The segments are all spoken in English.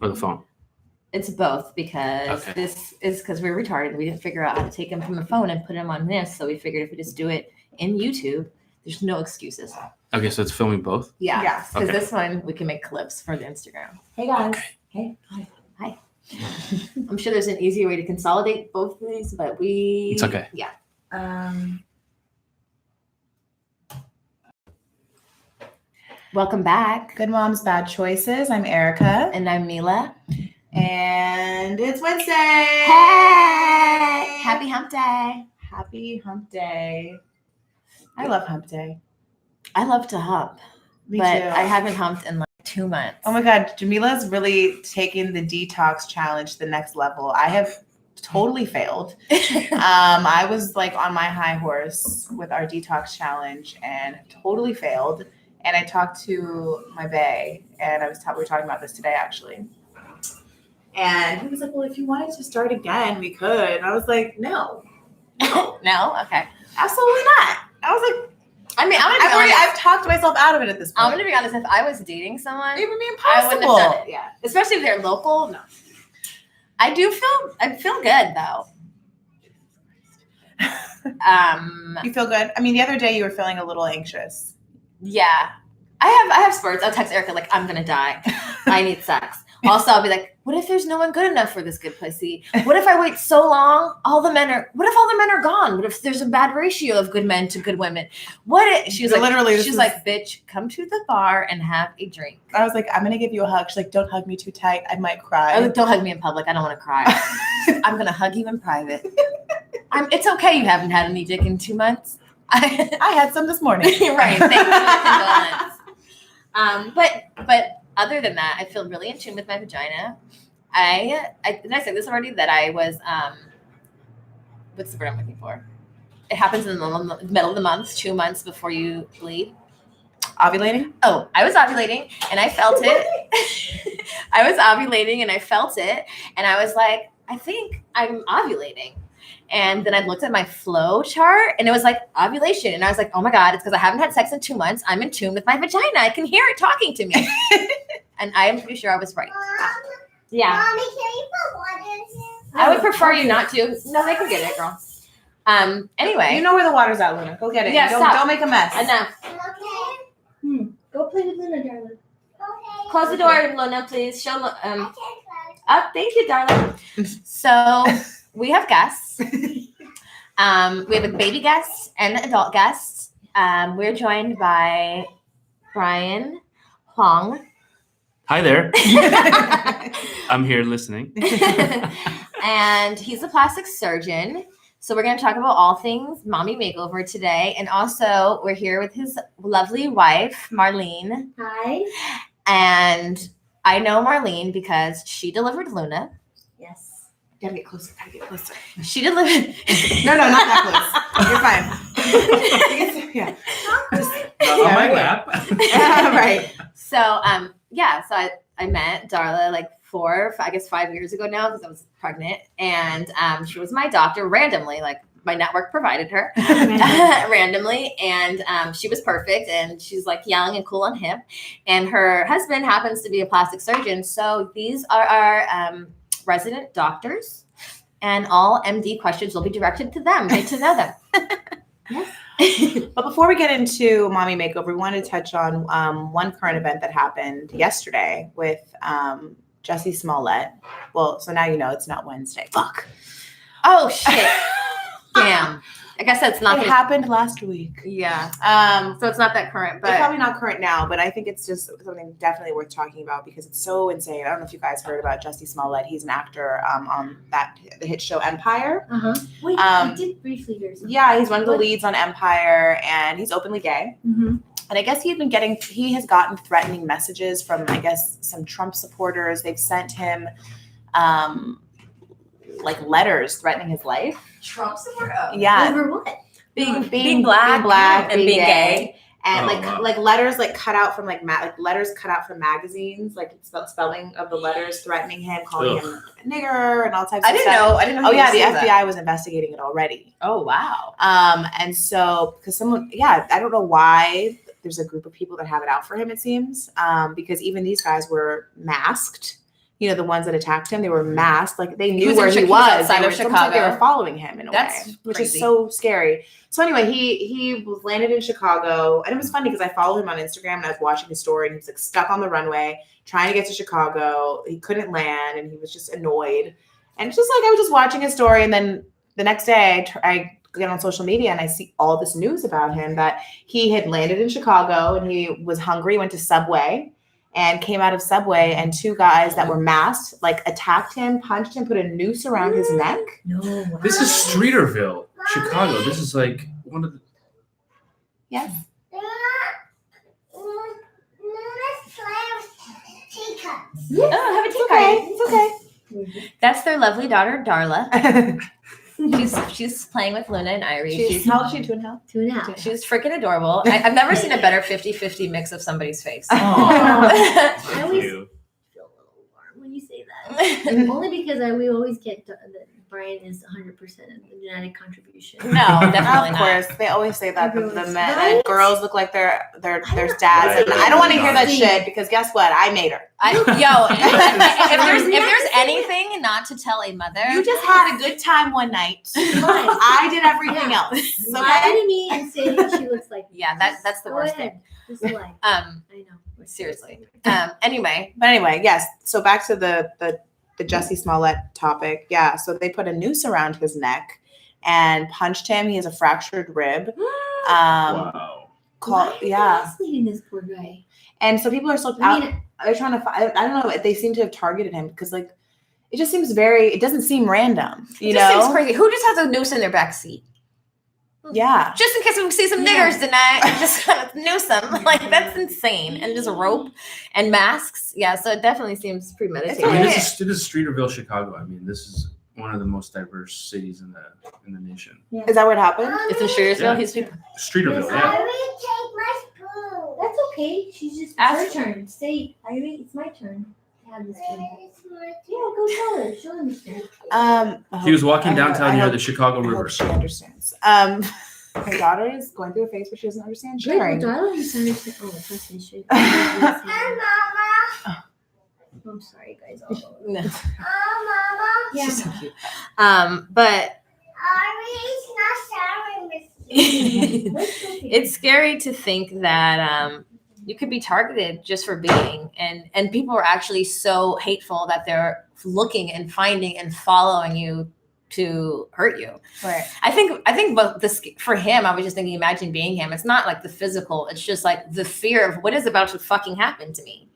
Or the phone? It's both because this is because we're retarded. We didn't figure out how to take him from the phone and put him on this. So we figured if we just do it in YouTube, there's no excuses. Okay, so it's filming both? Yeah. Because this one, we can make clips for the Instagram. Hey, guys. Okay. Hey. Hi. I'm sure there's an easier way to consolidate both of these, but It's okay. Yeah. Welcome back. Good Moms, Bad Choices. I'm Erica. And I'm Mila. And it's Wednesday. Hey! Happy Hump Day. Happy Hump Day. I love Hump Day. I love to hump. Me but too. I haven't humped in like 2 months. Oh my God. Jamila's really taking the detox challenge to the next level. I have totally failed. I was like on my high horse with our detox challenge and totally failed. And I talked to my bae, and we were talking about this today, actually. And he was like, well, if you wanted to start again, we could. And I was like, no. No? Okay. Absolutely not. I was like, I've talked myself out of it at this point. I'm going to be honest. If I was dating someone, it would be impossible. I wouldn't have done it. Yeah. Especially if they're local. No. I feel good, though. You feel good? I mean, the other day you were feeling a little anxious. Yeah. I have spurts. I'll text Erica like, I'm going to die. I need sex. Also, I'll be like, what if there's no one good enough for this good pussy? What if I wait so long? What if all the men are gone? What if there's a bad ratio of good men to good women? She's like, bitch, come to the bar and have a drink. I was like, I'm going to give you a hug. She's like, don't hug me too tight. I might cry. Oh, don't hug me in public. I don't want to cry. I'm going to hug you in private. It's okay. You haven't had any dick in 2 months. I had some this morning. Right. Thank you for condolence. But other than that, I feel really in tune with my vagina. Did I say this already? That I was what's the word I'm looking for? It happens in the middle of the month, 2 months before you bleed. Ovulating? Oh, I was ovulating and I felt it. I was ovulating and I felt it, and I was like, I think I'm ovulating. And then I looked at my flow chart and it was like ovulation. And I was like, oh my God, it's because I haven't had sex in 2 months. I'm in tune with my vagina. I can hear it talking to me. And I am pretty sure I was right. Yeah. Mommy, can you put water in here? I would prefer you not to. No, they can get it, girl. Anyway. You know where the water's at, Luna. Go get it. Yeah, don't make a mess. Enough. Okay. Go play with Luna, darling. Okay. Close the door, Luna, please. Show. I can't close. Oh, thank you, darling. So we have guests. We have a baby guest and an adult guest. We're joined by Brian Hwang. Hi there. I'm here listening. And he's a plastic surgeon. So we're going to talk about all things Mommy Makeover today. And also we're here with his lovely wife, Marlene. Hi. And I know Marlene because she delivered Luna. Yes. Gotta get closer. She delivered. No, not that close. You're fine. Yeah. Not on my lap. Right. So, so I met Darla like 5 years ago now because I was pregnant. And she was my doctor randomly, like my network provided her randomly. And she was perfect. And she's like young and cool and hip. And her husband happens to be a plastic surgeon. So these are our resident doctors. And all MD questions will be directed to them. Get to know them. Yes. But before we get into Mommy Makeover, we wanted to touch on one current event that happened yesterday with Jussie Smollett. Well, so now you know it's not Wednesday. Fuck. Oh, shit. Damn. I guess that's not. It happened last week. Yeah. So it's not that current, but it's probably not current now. But I think it's just something definitely worth talking about because it's so insane. I don't know if you guys heard about Jussie Smollett. He's an actor on the hit show Empire. Wait, I did briefly hear something. Yeah, he's one of the leads on Empire, and he's openly gay. Mm-hmm. And I guess he has gotten threatening messages from, I guess, some Trump supporters. They've sent him like letters threatening his life. Trump supporter. Yeah. Over what? Being black, and being gay. And wow. like letters like cut out from letters cut out from magazines, like spelling of the letters threatening him, calling him a nigger and all types of stuff. I didn't know. Oh yeah, the FBI was investigating it already. Oh wow. And so because I don't know why there's a group of people that have it out for him, it seems. Because even these guys were masked the ones that attacked him, they were masked. Like they knew was where in he Chi- he was was. outside They of were, it's almost like they Chicago. were following him in a That's way, which crazy. is so scary. So anyway, he was landed in Chicago, and it was funny because I followed him on Instagram and I was watching his story, and he was like stuck on the runway trying to get to Chicago. He couldn't land, and he was just annoyed. And it's just like I was just watching his story, and then the next day I get on social media and I see all this news about him that he had landed in Chicago and he was hungry, went to Subway and came out of Subway, and two guys that were masked like attacked him, punched him, put a noose around his neck. No. This is Streeterville, Chicago. This is like one of the. Yes. Oh, have a tea Okay. party. It's okay. That's their lovely daughter, Darla. She's playing with Luna and Irie. She's how old is she? 2.5? 2.5. She's freaking adorable. I've never seen a better 50-50 mix of somebody's face. Oh, I always you. feel a little warm when you say that. Only because we always get that Brian is 100% of the genetic contribution. No, definitely Of not. course, they always say that the Everyone's men, right. the girls look like their dads, Right, and I don't want to hear that right. shit because guess what? I made her. If there's anything not to tell a mother, You just had a good time one night. I did everything Yeah. else. Lie Okay. to me and say that she looks like yeah, this. that's the Go worst ahead. thing. Just lie. I know. Seriously. Anyway, But anyway, yes. So back to the Jussie Smollett topic. Yeah. So they put a noose around his neck and punched him. He has a fractured rib. Wow. Why are they Yeah. isolating this poor guy? And so people are still I mean, they're trying to find. I don't know. They seem to have targeted him because like it just seems it doesn't seem random. it just seems crazy. Who just has a noose in their back seat? Yeah. Just in case we see some Yeah. niggers tonight, and just kind of noose them. Like that's insane. And just a rope and masks. Yeah, so it definitely seems premeditated. I mean, Okay. this is Streeterville, Chicago. I mean, this is one of the most diverse cities in the nation. Is that what happened? It's in Streetersville. Yeah. He's people. Streeterville, Yes, yeah. Take my spoon. That's okay. She's just Ask- her turn. Say, Irene, it's my turn to have this spoon. It's my Yeah, go tell her. She'll understand. He was walking I downtown hope- near I the Chicago I hope River. she understands. My daughter is going through a phase where she doesn't understand Wait, sharing. darling, you understand. Oh, trust me, she. And Mama. I'm sorry, guys. All No. Oh, Mama. Yeah. She's so cute. But Ari's not sharing with me. it's scary to think that you could be targeted just for being, and people are actually so hateful that they're looking and finding and following you to hurt you. Right. I think but this for him, I was just thinking, imagine being him. It's not like the physical, it's just like the fear of what is about to fucking happen to me.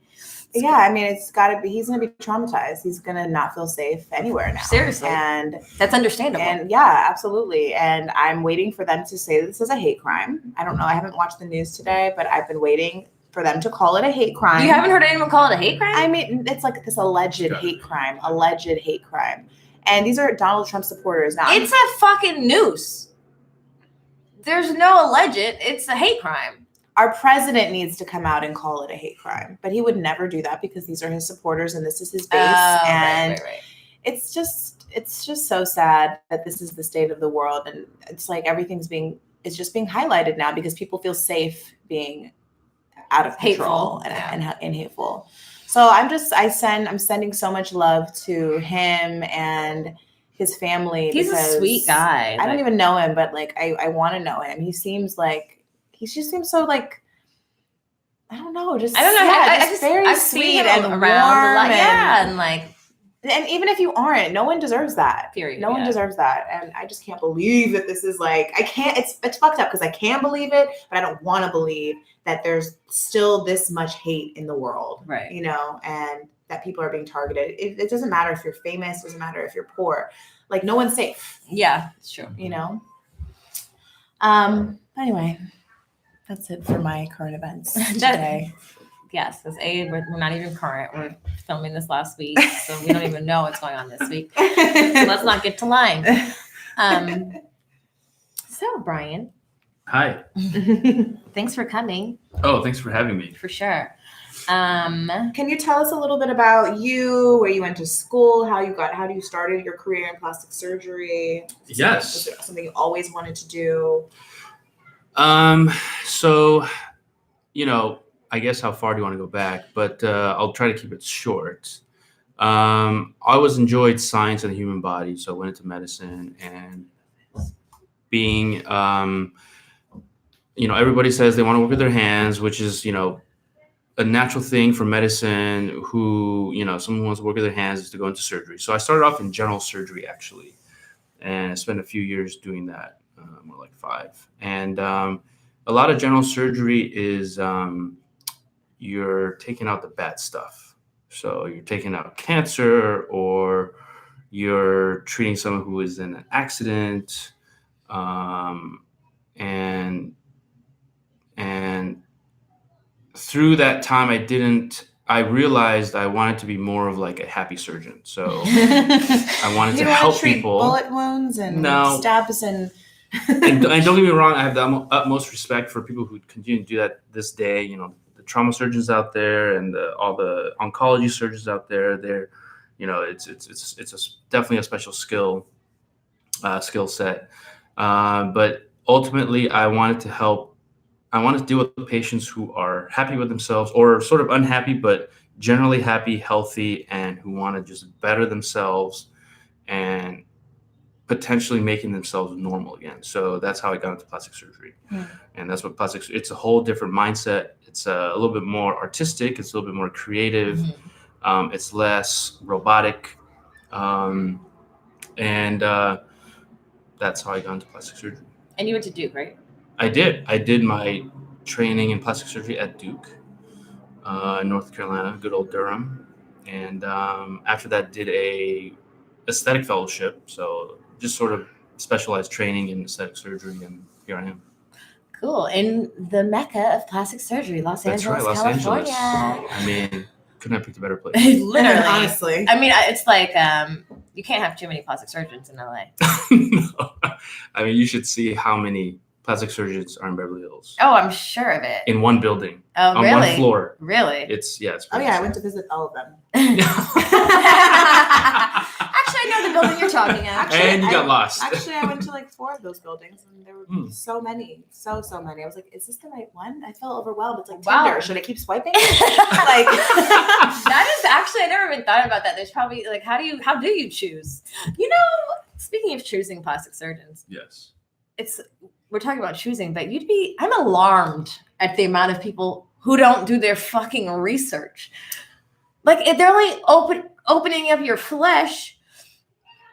Yeah, I mean, it's got to be. He's going to be traumatized. He's going to not feel safe anywhere now. Seriously. And That's understandable. yeah, absolutely. And I'm waiting for them to say this is a hate crime. I don't know. I haven't watched the news today, but I've been waiting for them to call it a hate crime. You haven't heard anyone call it a hate crime? I mean, it's like this alleged hate crime. And these are Donald Trump supporters now. It's a fucking noose. There's no alleged. It's a hate crime. Our president needs to come out and call it a hate crime, but he would never do that because these are his supporters and this is his base. And right. it's just so sad that this is the state of the world, and it's like it's just being highlighted now because people feel safe being out of control Hateful, and hateful. So I'm sending so much love to him and his family. He's a because sweet guy. I don't even know him, but like I want to know him. He just seems so like, I don't know, I don't know. just very I've sweet seen him and around warm a lot. and- Yeah, and like And even if you aren't, no one deserves that. Period, No one yeah. deserves that. And I just can't believe that this is like, it's fucked up because I can believe it, but I don't want to believe that there's still this much hate in the world. Right. You know, and that people are being targeted. It doesn't matter if you're famous, it doesn't matter if you're poor. Like no one's safe, yeah, it's true. you know? Anyway, that's it for my current events today. Yes, because we're not even current. We're filming this last week, so we don't even know what's going on this week. So let's not get to lying. So Brian, Hi. thanks for coming, Oh, thanks for having me. for sure. Can you tell us a little bit about you, where you went to school, how you started your career in plastic surgery? Yes. Was it something you always wanted to do? So, I guess how far do you want to go back? But I'll try to keep it short. I always enjoyed science and the human body, so I went into medicine and being, everybody says they want to work with their hands, which is, a natural thing for medicine. Who, someone wants to work with their hands is to go into surgery. So I started off in general surgery actually, and I spent a few years doing that, more like 5. And a lot of general surgery is you're taking out the bad stuff. So you're taking out cancer, or you're treating someone who is in an accident, and through that time, I realized I wanted to be more of like a happy surgeon. So I wanted You to don't help want to treat people. bullet wounds and No. stabs and. And don't get me wrong, I have the utmost respect for people who continue to do that this day. The trauma surgeons out there and all the oncology surgeons out there. They're, it's definitely a special skill set. But ultimately, I wanted to deal with patients who are happy with themselves, or sort of unhappy, but generally happy, healthy, and who want to just better themselves and potentially making themselves normal again. So that's how I got into plastic surgery. And that's what it's a whole different mindset. It's a little bit more artistic. It's a little bit more creative. It's less robotic. And that's how I got into plastic surgery. And you went to Duke, right? I did my training in plastic surgery at Duke, North Carolina, good old Durham. And after that, did a aesthetic fellowship. So just sort of specialized training in aesthetic surgery, and here I am. Cool. In the mecca of plastic surgery, Los That's Angeles, right, Los California. Angeles. I mean, couldn't have picked a better place. Literally. Honestly. I mean, it's like you can't have too many plastic surgeons in LA. No. I mean, you should see how many plastic surgeons are in Beverly Hills. Oh, I'm sure of it. In one building. Oh, on really? one floor. Really? It's Oh yeah, I went to visit all of them. Actually, I know the building you're talking about. And you got lost. Actually, I went to like 4 of those buildings, and there were so many, so many. I was like, "Is this the right one?" I felt overwhelmed. It's like Tinder. Should I keep swiping? Like that is actually, I never even thought about that. There's probably like, how do you choose? Speaking of choosing plastic surgeons, Yes. we're talking about choosing, but I'm alarmed at the amount of people who don't do their fucking research. Like, if they're only opening up your flesh.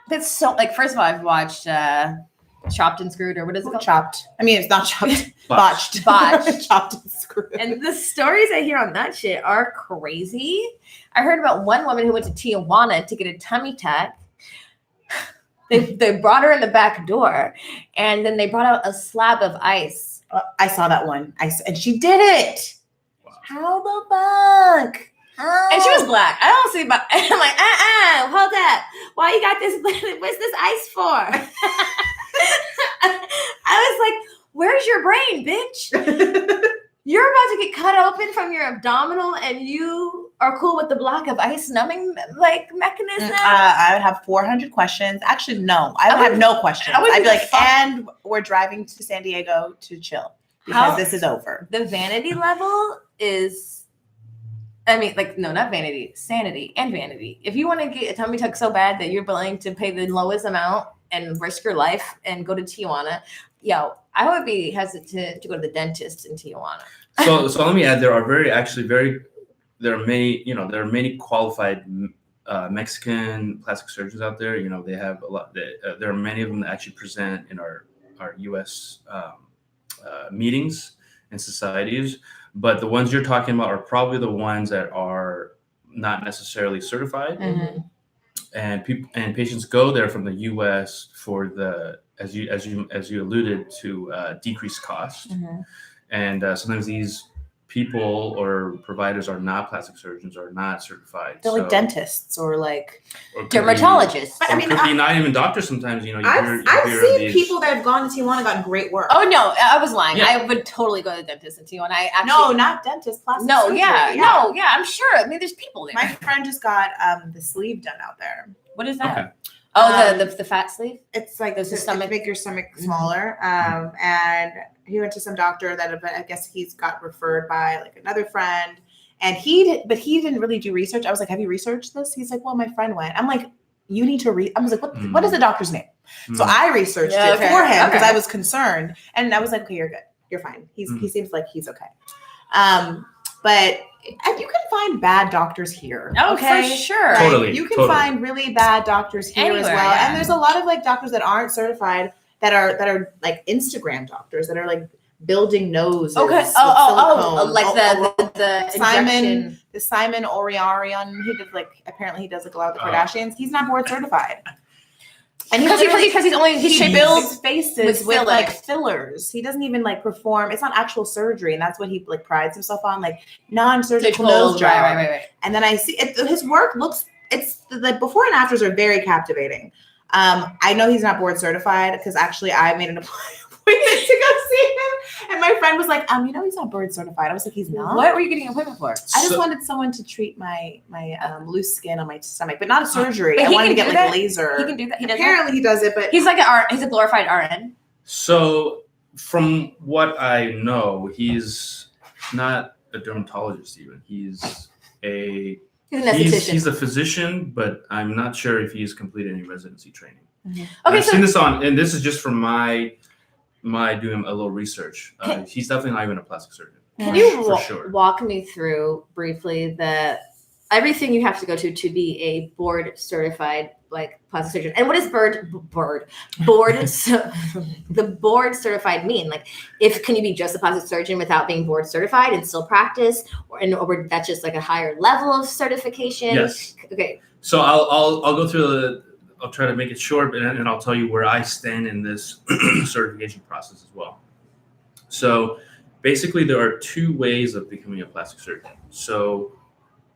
That's so, like, first of all, I've watched Chopped and Screwed, or what is it called? Chopped. I mean, it's not chopped. Botched. Chopped and screwed. And the stories I hear on that shit are crazy. I heard about one woman who went to Tijuana to get a tummy tuck. They brought her in the back door, and then they brought out a slab of ice. I saw that one. And she did it. Wow. How the fuck? And she was black. I don't see, but I'm like, hold up. Why you got this? What's this ice for? I was like, where's your brain, bitch? You're about to get cut open from your abdominal, and you are cool with the block of ice numbing mechanism. I would have 400 questions. Actually, no, I would have no questions. I'd be like, and we're driving to San Diego to chill because this is over. The vanity level is, I mean, no, not vanity, sanity and vanity. If you want to get a tummy tuck so bad that you're willing to pay the lowest amount and risk your life and go to Tijuana, I would be hesitant to go to the dentist in Tijuana. So let me add, there are many qualified Mexican plastic surgeons out there. They have a lot. There are many of them that actually present in our U.S. Meetings and societies. But the ones you're talking about are probably the ones that are not necessarily certified. Mm-hmm. And patients go there from the U.S. for the, as you alluded to, decreased cost. Mm-hmm. And sometimes these people or providers are not plastic surgeons, or not certified. They're like dentists or dermatologists. But I mean, could be not even doctors. Sometimes I've seen people that have gone to Tijuana and gotten great work. Oh no, I was lying. Yeah. I would totally go to the dentist in Tijuana. No, not dentists. Plastic No, surgery. I'm sure. I mean, there's people there. My friend just got the sleeve done out there. What is that? Okay. Oh, the fat sleeve. It's like There's a stomach. to make your stomach smaller. And he went to some doctor that I guess he's got referred by like another friend, And but he didn't really do research. I was like, have you researched this? He's like, well, my friend went. I'm like, you need to read. I was like, what is the doctor's name? So I researched it for him because I was concerned. And I was like, okay, you're good. You're fine. He seems like he's okay. But you can find bad doctors here. Oh, okay? for sure. Like, Totally, you can totally. find really bad doctors here as Anywhere, well. yeah. And there's a lot of like doctors that aren't certified that are like Instagram doctors that are like building noses. Okay. with Oh, silicone. like the injection. Simon Oriarian, apparently he does like a lot of the Kardashians. He's not board certified. And Because he builds faces with with like fillers. fillers. He doesn't even like perform. It's not actual surgery, and that's what he like prides himself on, like non-surgical nose job. Right. And then I see his work it's the before and afters are very captivating. I know he's not board certified because actually I made an appointment to go see him, and my friend was like, he's not board certified. I was like, he's not. What were you getting an appointment for? I just wanted someone to treat my loose skin on my stomach, but not a surgery. But I he wanted to can get do like that? laser. He can do that. He does that? Apparently he does it, but He's like he's a glorified RN. So, from what I know, he's not a dermatologist even. He's a he's a physician, but I'm not sure if he's completed any residency training. Okay, I've so seen this and this is just from my doing a little research. He's definitely not even a plastic surgeon. can you for sure. walk me through briefly everything you have to go to be a board certified like plastic surgeon? And what does the board certified mean? Like, can you be just a plastic surgeon without being board certified and still practice, or that's just like a higher level of certification? Yes. Okay. So I'll go through I'll try to make it short, and I'll tell you where I stand in this certification process as well. So basically, there are two ways of becoming a plastic surgeon. So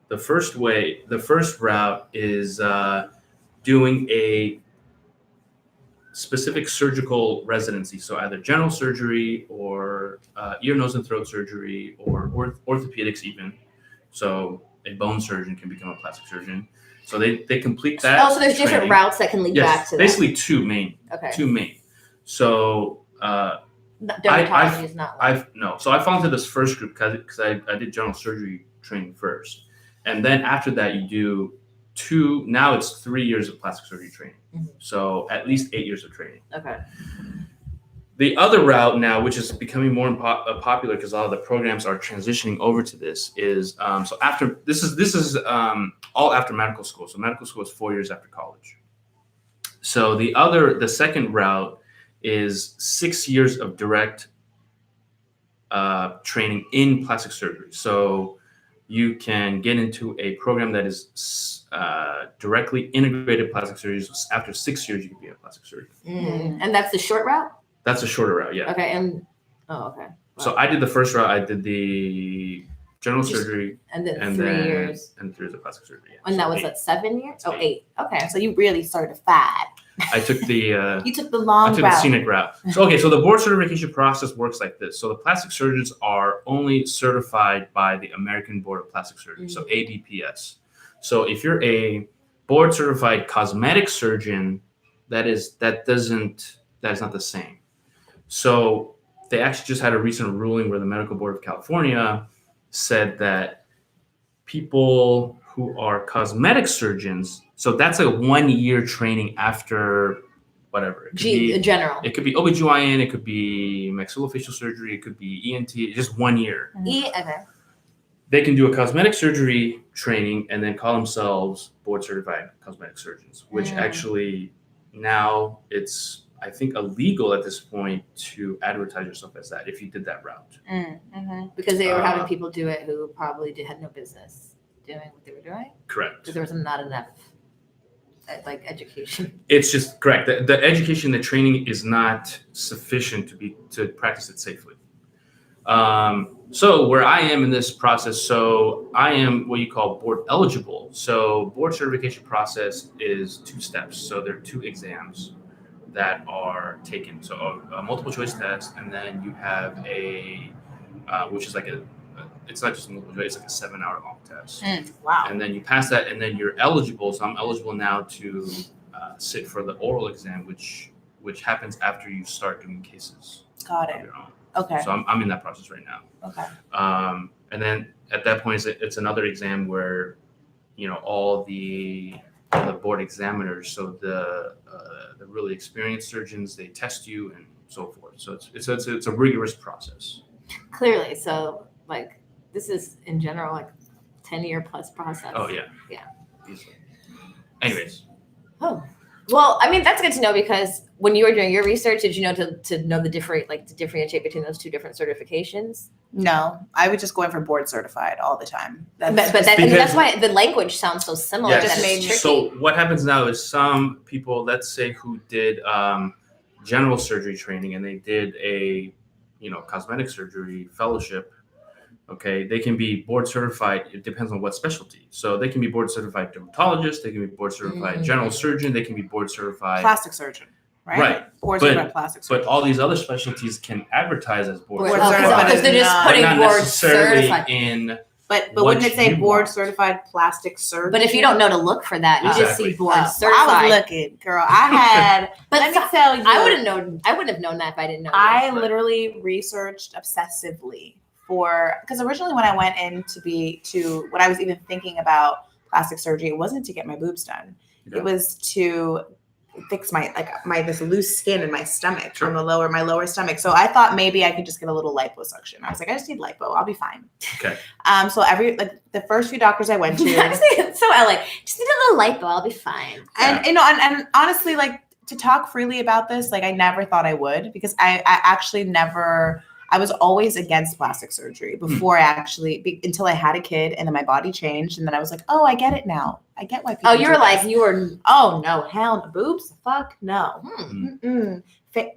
the first route is doing a specific surgical residency. So either general surgery or ear, nose, and throat surgery or orthopedics even. So a bone surgeon can become a plastic surgeon. So they complete that. Oh, so there's different routes that can lead back to that. Basically two main. Okay. Two main. So dermatology is not one. So I fell into this first group because I did general surgery training first. And then after that you do now it's 3 years of plastic surgery training. Mm-hmm. So at least 8 years of training. Okay. The other route now, which is becoming more popular because all of the programs are transitioning over to this, is so after this is all after medical school. So medical school is 4 years after college. So the second route is 6 years of direct training in plastic surgery. So you can get into a program that is directly integrated plastic surgery. So after 6 years, you can be a plastic surgeon. And that's the short route? That's a shorter route, yeah. Okay, okay. So I did the first route. I did the general surgery, And then and 3 then years. and 3 years of plastic surgery. Yeah. And So that was 8. at 7 years? Oh, 8. Okay. so you really certified. I took the You took the long the route. scenic route. So the board certification process works like this. So the plastic surgeons are only certified by the American Board of Plastic Surgery, so ABPS. So if you're a board certified cosmetic surgeon, that is not the same. So they actually just had a recent ruling where the Medical Board of California said that people who are cosmetic surgeons, so that's a 1 year training after whatever. It could be general. It could be OBGYN, it could be maxillofacial surgery, it could be ENT, just 1 year. Okay. They can do a cosmetic surgery training and then call themselves board certified cosmetic surgeons, which actually now it's, I think, illegal at this point to advertise yourself as that if you did that route. Because they were having people do it who probably had no business doing what they were doing. Correct. Because there was not enough education. It's just correct. The education, the training is not sufficient to practice it safely. So where I am in this process, so I am what you call board eligible. So board certification process is 2 steps. So there are 2 exams that are taken. So a multiple choice test, and then you have which is like it's not just a multiple choice, it's like a 7-hour long test. Wow. And then you pass that, and then you're eligible. So I'm eligible now to sit for the oral exam, which happens after you start doing cases Got of it. your own. Okay. So I'm in that process right now. Okay. And then at that point, it's another exam where, all the board examiners, so the really experienced surgeons, they test you and so forth. So it's a rigorous process. Clearly. So like this is in general like 10-year plus process. Oh yeah. Yeah. Easily. Anyways. Oh. Well, I mean that's good to know because when you were doing your research, did you know to know to differentiate between those two different certifications? No, I would just go in for board certified all the time. But that's why the language sounds so similar. Yes. That it's tricky. So what happens now is some people, let's say, who did general surgery training and they did a cosmetic surgery fellowship. Okay, they can be board certified. It depends on what specialty. So they can be board certified dermatologist. They can be board certified general surgeon. They can be board certified plastic surgeon, right? Right. Board certified plastic surgeon. But all these other specialties can advertise as board certified. Because they're just But putting not board necessarily certified. in. But what wouldn't it say you board want. certified plastic surgeon? But if you don't know to look for that, you just see Exactly. board I certified. was looking, girl. I had. But let me tell you, I wouldn't have known that if I didn't know. I this. literally researched obsessively because originally when I went in when I was even thinking about plastic surgery, it wasn't to get my boobs done. Yeah. It was to fix my this loose skin in my stomach from my lower stomach. So I thought maybe I could just get a little liposuction. I was like, I just need lipo. I'll be fine. Okay. So the first few doctors I went to, so LA, just need a little lipo. I'll be fine. and and honestly, like to talk freely about this, like I never thought I would because I actually never. I was always against plastic surgery before until I had a kid and then my body changed. And then I was like, oh, I get it now. I get why people Oh, you do were this. like, you were. Oh, no, hell no. Boobs? Fuck no. Mm.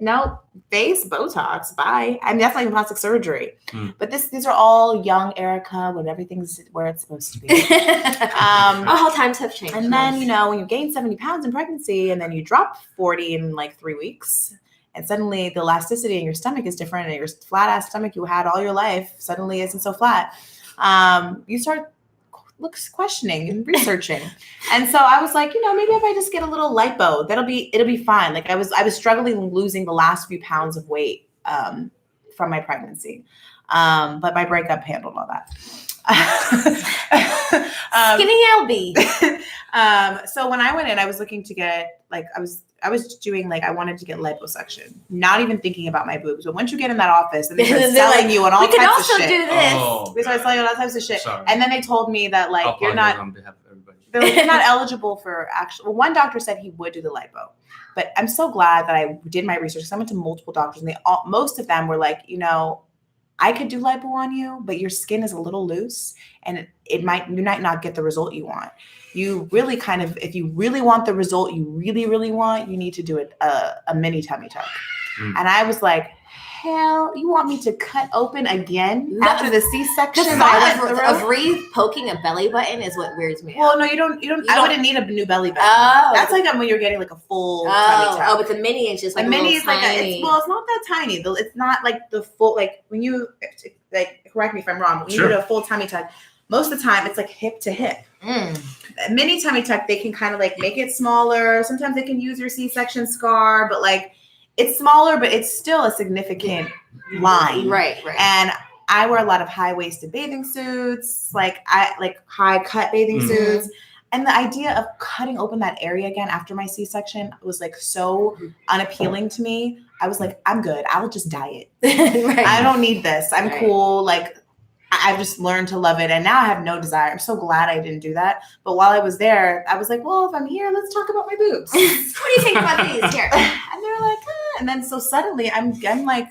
No, face, Botox, bye. I mean, that's not even plastic surgery. Mm. But these are all young Erica when everything's where it's supposed to be. All times have changed. And then, when you gain 70 pounds in pregnancy and then you drop 40 in like 3 weeks, and suddenly the elasticity in your stomach is different and your flat ass stomach you had all your life suddenly isn't so flat. You start questioning and researching. And so I was like, maybe if I just get a little lipo, it'll be fine. Like I was struggling losing the last few pounds of weight from my pregnancy. But my breakup handled all that. Skinny LB. So when I went in, I was looking to get I was doing I wanted to get liposuction, not even thinking about my boobs. But once you get in that office and they start selling you on all we can types also of shit. do this. Oh, They started selling you all types of shit. Sorry. And then they told me that I'll you're apologize not on behalf of everybody. you're not eligible for well, one doctor said he would do the lipo. But I'm so glad that I did my research. I went to multiple doctors and most of them were like, I could do lipo on you, but your skin is a little loose and you might not get the result you want. You really if you really want the result you really, really want, you need to do a mini tummy tuck. Mm. And I was like, hell, you want me to cut open again after the C-section? The thought of re-poking a belly button is what weirds me out. Well, no, you don't. I wouldn't need a new belly button. Oh. That's like when you're getting a full tummy tuck. Oh, but the mini is just the mini is tiny. It's not that tiny. It's not like the full, when you, correct me if I'm wrong, but when you do a full tummy tuck, most of the time it's hip to hip. A mini tummy tuck, they can kind of make it smaller. Sometimes they can use your C-section scar, but it's smaller, but it's still a significant line. Right. And I wear a lot of high-waisted bathing suits, high-cut bathing suits. And the idea of cutting open that area again after my C-section was so unappealing to me. I was like, I'm good. I'll just diet. Right. I don't need this. I'm cool. I've just learned to love it. And now I have no desire. I'm so glad I didn't do that. But while I was there, I was like, well, if I'm here, let's talk about my boobs. What do you think about these here? And they're like, And then so suddenly I'm I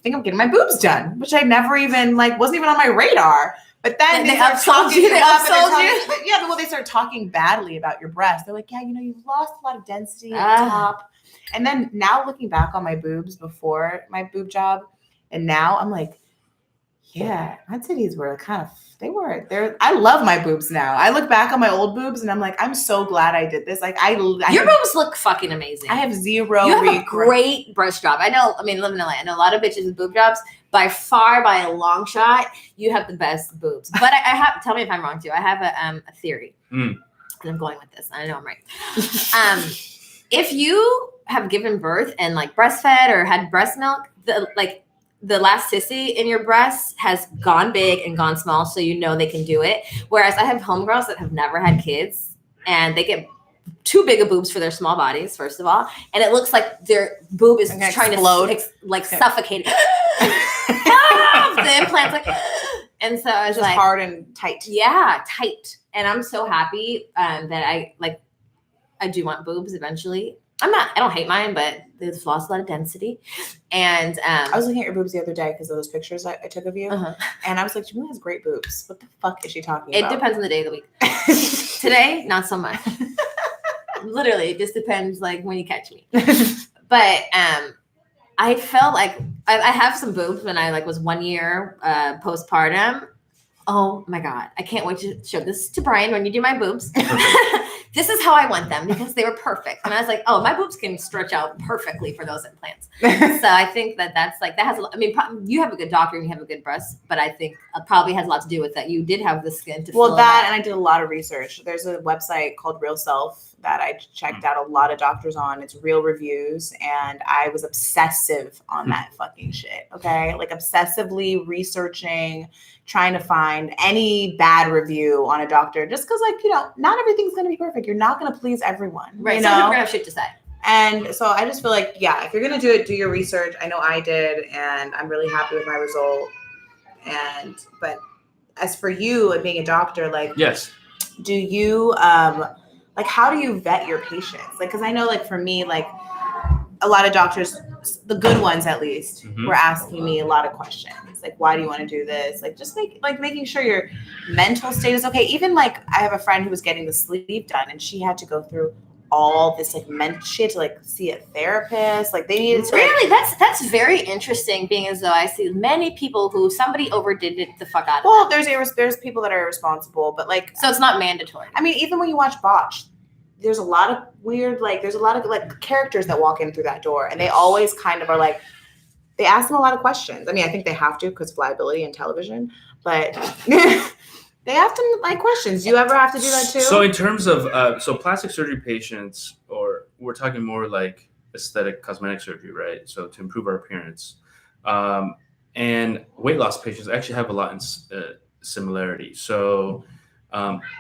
think I'm getting my boobs done, which I never even wasn't even on my radar. But then they upsold you. Yeah, well, they start talking badly about your breasts. They're like, yeah, you've lost a lot of density at the top. And then now looking back on my boobs before my boob job, and now I'm like, yeah, my titties were I love my boobs now. I look back on my old boobs and I'm like, I'm so glad I did this. Your boobs look fucking amazing. I have zero. You have a great breast job. Living in LA, I know a lot of bitches with boob jobs. By far, by a long shot, you have the best boobs. But I have, tell me if I'm wrong too. I have a theory. And I'm going with this. I know I'm right. If you have given birth and breastfed or had breast milk, the elasticity in your breasts has gone big and gone small, so you know they can do it. Whereas I have homegirls that have never had kids, and they get too big of boobs for their small bodies, first of all, and it looks like their boob is Like trying explode. to suffocate. The implants like, and so I was Just like, hard and tight. yeah, tight. And I'm so happy that I do want boobs eventually. I don't hate mine, but there's lost a lot of density. And I was looking at your boobs the other day because of those pictures I took of you, uh-huh. and I was like, Jamila has great boobs. What the fuck is she talking It about? depends on the day of the week. Today, not so much. Literally, it just depends like when you catch me. But I felt like I have some boobs when I was 1 year postpartum. Oh my God. I can't wait to show this to Brian when you do my boobs. This is how I want them because they were perfect. And I was like, oh, my boobs can stretch out perfectly for those implants. So I think that has, you have a good doctor and you have a good breast, but I think it probably has a lot to do with that. You did have the skin to Well, fill that, it and I did a lot of research. There's a website called Real Self that I checked out a lot of doctors on. It's real reviews, and I was obsessive on that fucking shit. Okay, like obsessively researching, trying to find any bad review on a doctor, just because, not everything's gonna be perfect. You're not gonna please everyone, right. You Some know? people are gonna have shit to say. And so I just feel like, if you're gonna do it, do your research. I know I did, and I'm really happy with my result. But as for you and being a doctor, Yes. do you how do you vet your patients? Because I know, for me, a lot of doctors, the good ones at least, Mhm. were asking me a lot of questions. Why do you want to do this? Just making sure your mental state is okay. Even I have a friend who was getting the sleeve done, and she had to go through all this mental shit to see a therapist. They needed to Really, that's very interesting. Being as though I see many people who somebody overdid it the fuck out of. Well, them. there's people that are irresponsible, but So it's not mandatory. I mean, even when you watch Botch, there's a lot of weird, there's a lot of characters that walk in through that door, and they always kind of are they ask them a lot of questions. I mean, I think they have to because of liability in television, but they ask them questions. Do you ever have to do that too? So in terms of plastic surgery patients, or we're talking more aesthetic cosmetic surgery, right? So to improve our appearance, and weight loss patients actually have a lot in similarity. So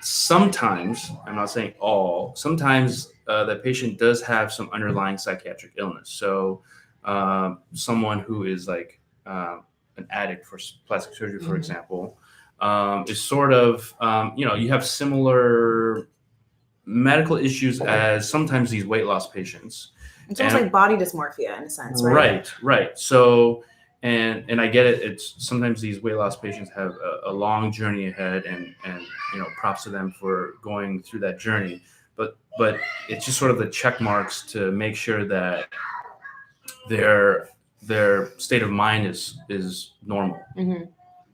sometimes, I'm not saying all, sometimes the patient does have some underlying psychiatric illness. So someone who is an addict for plastic surgery, for example, is sort of, you have similar medical issues as sometimes these weight loss patients. It's almost like body dysmorphia in a sense, right? Right. So, and I get it. It's sometimes these weight loss patients have a long journey ahead, and props to them for going through that journey. But it's just sort of the check marks to make sure that their state of mind is normal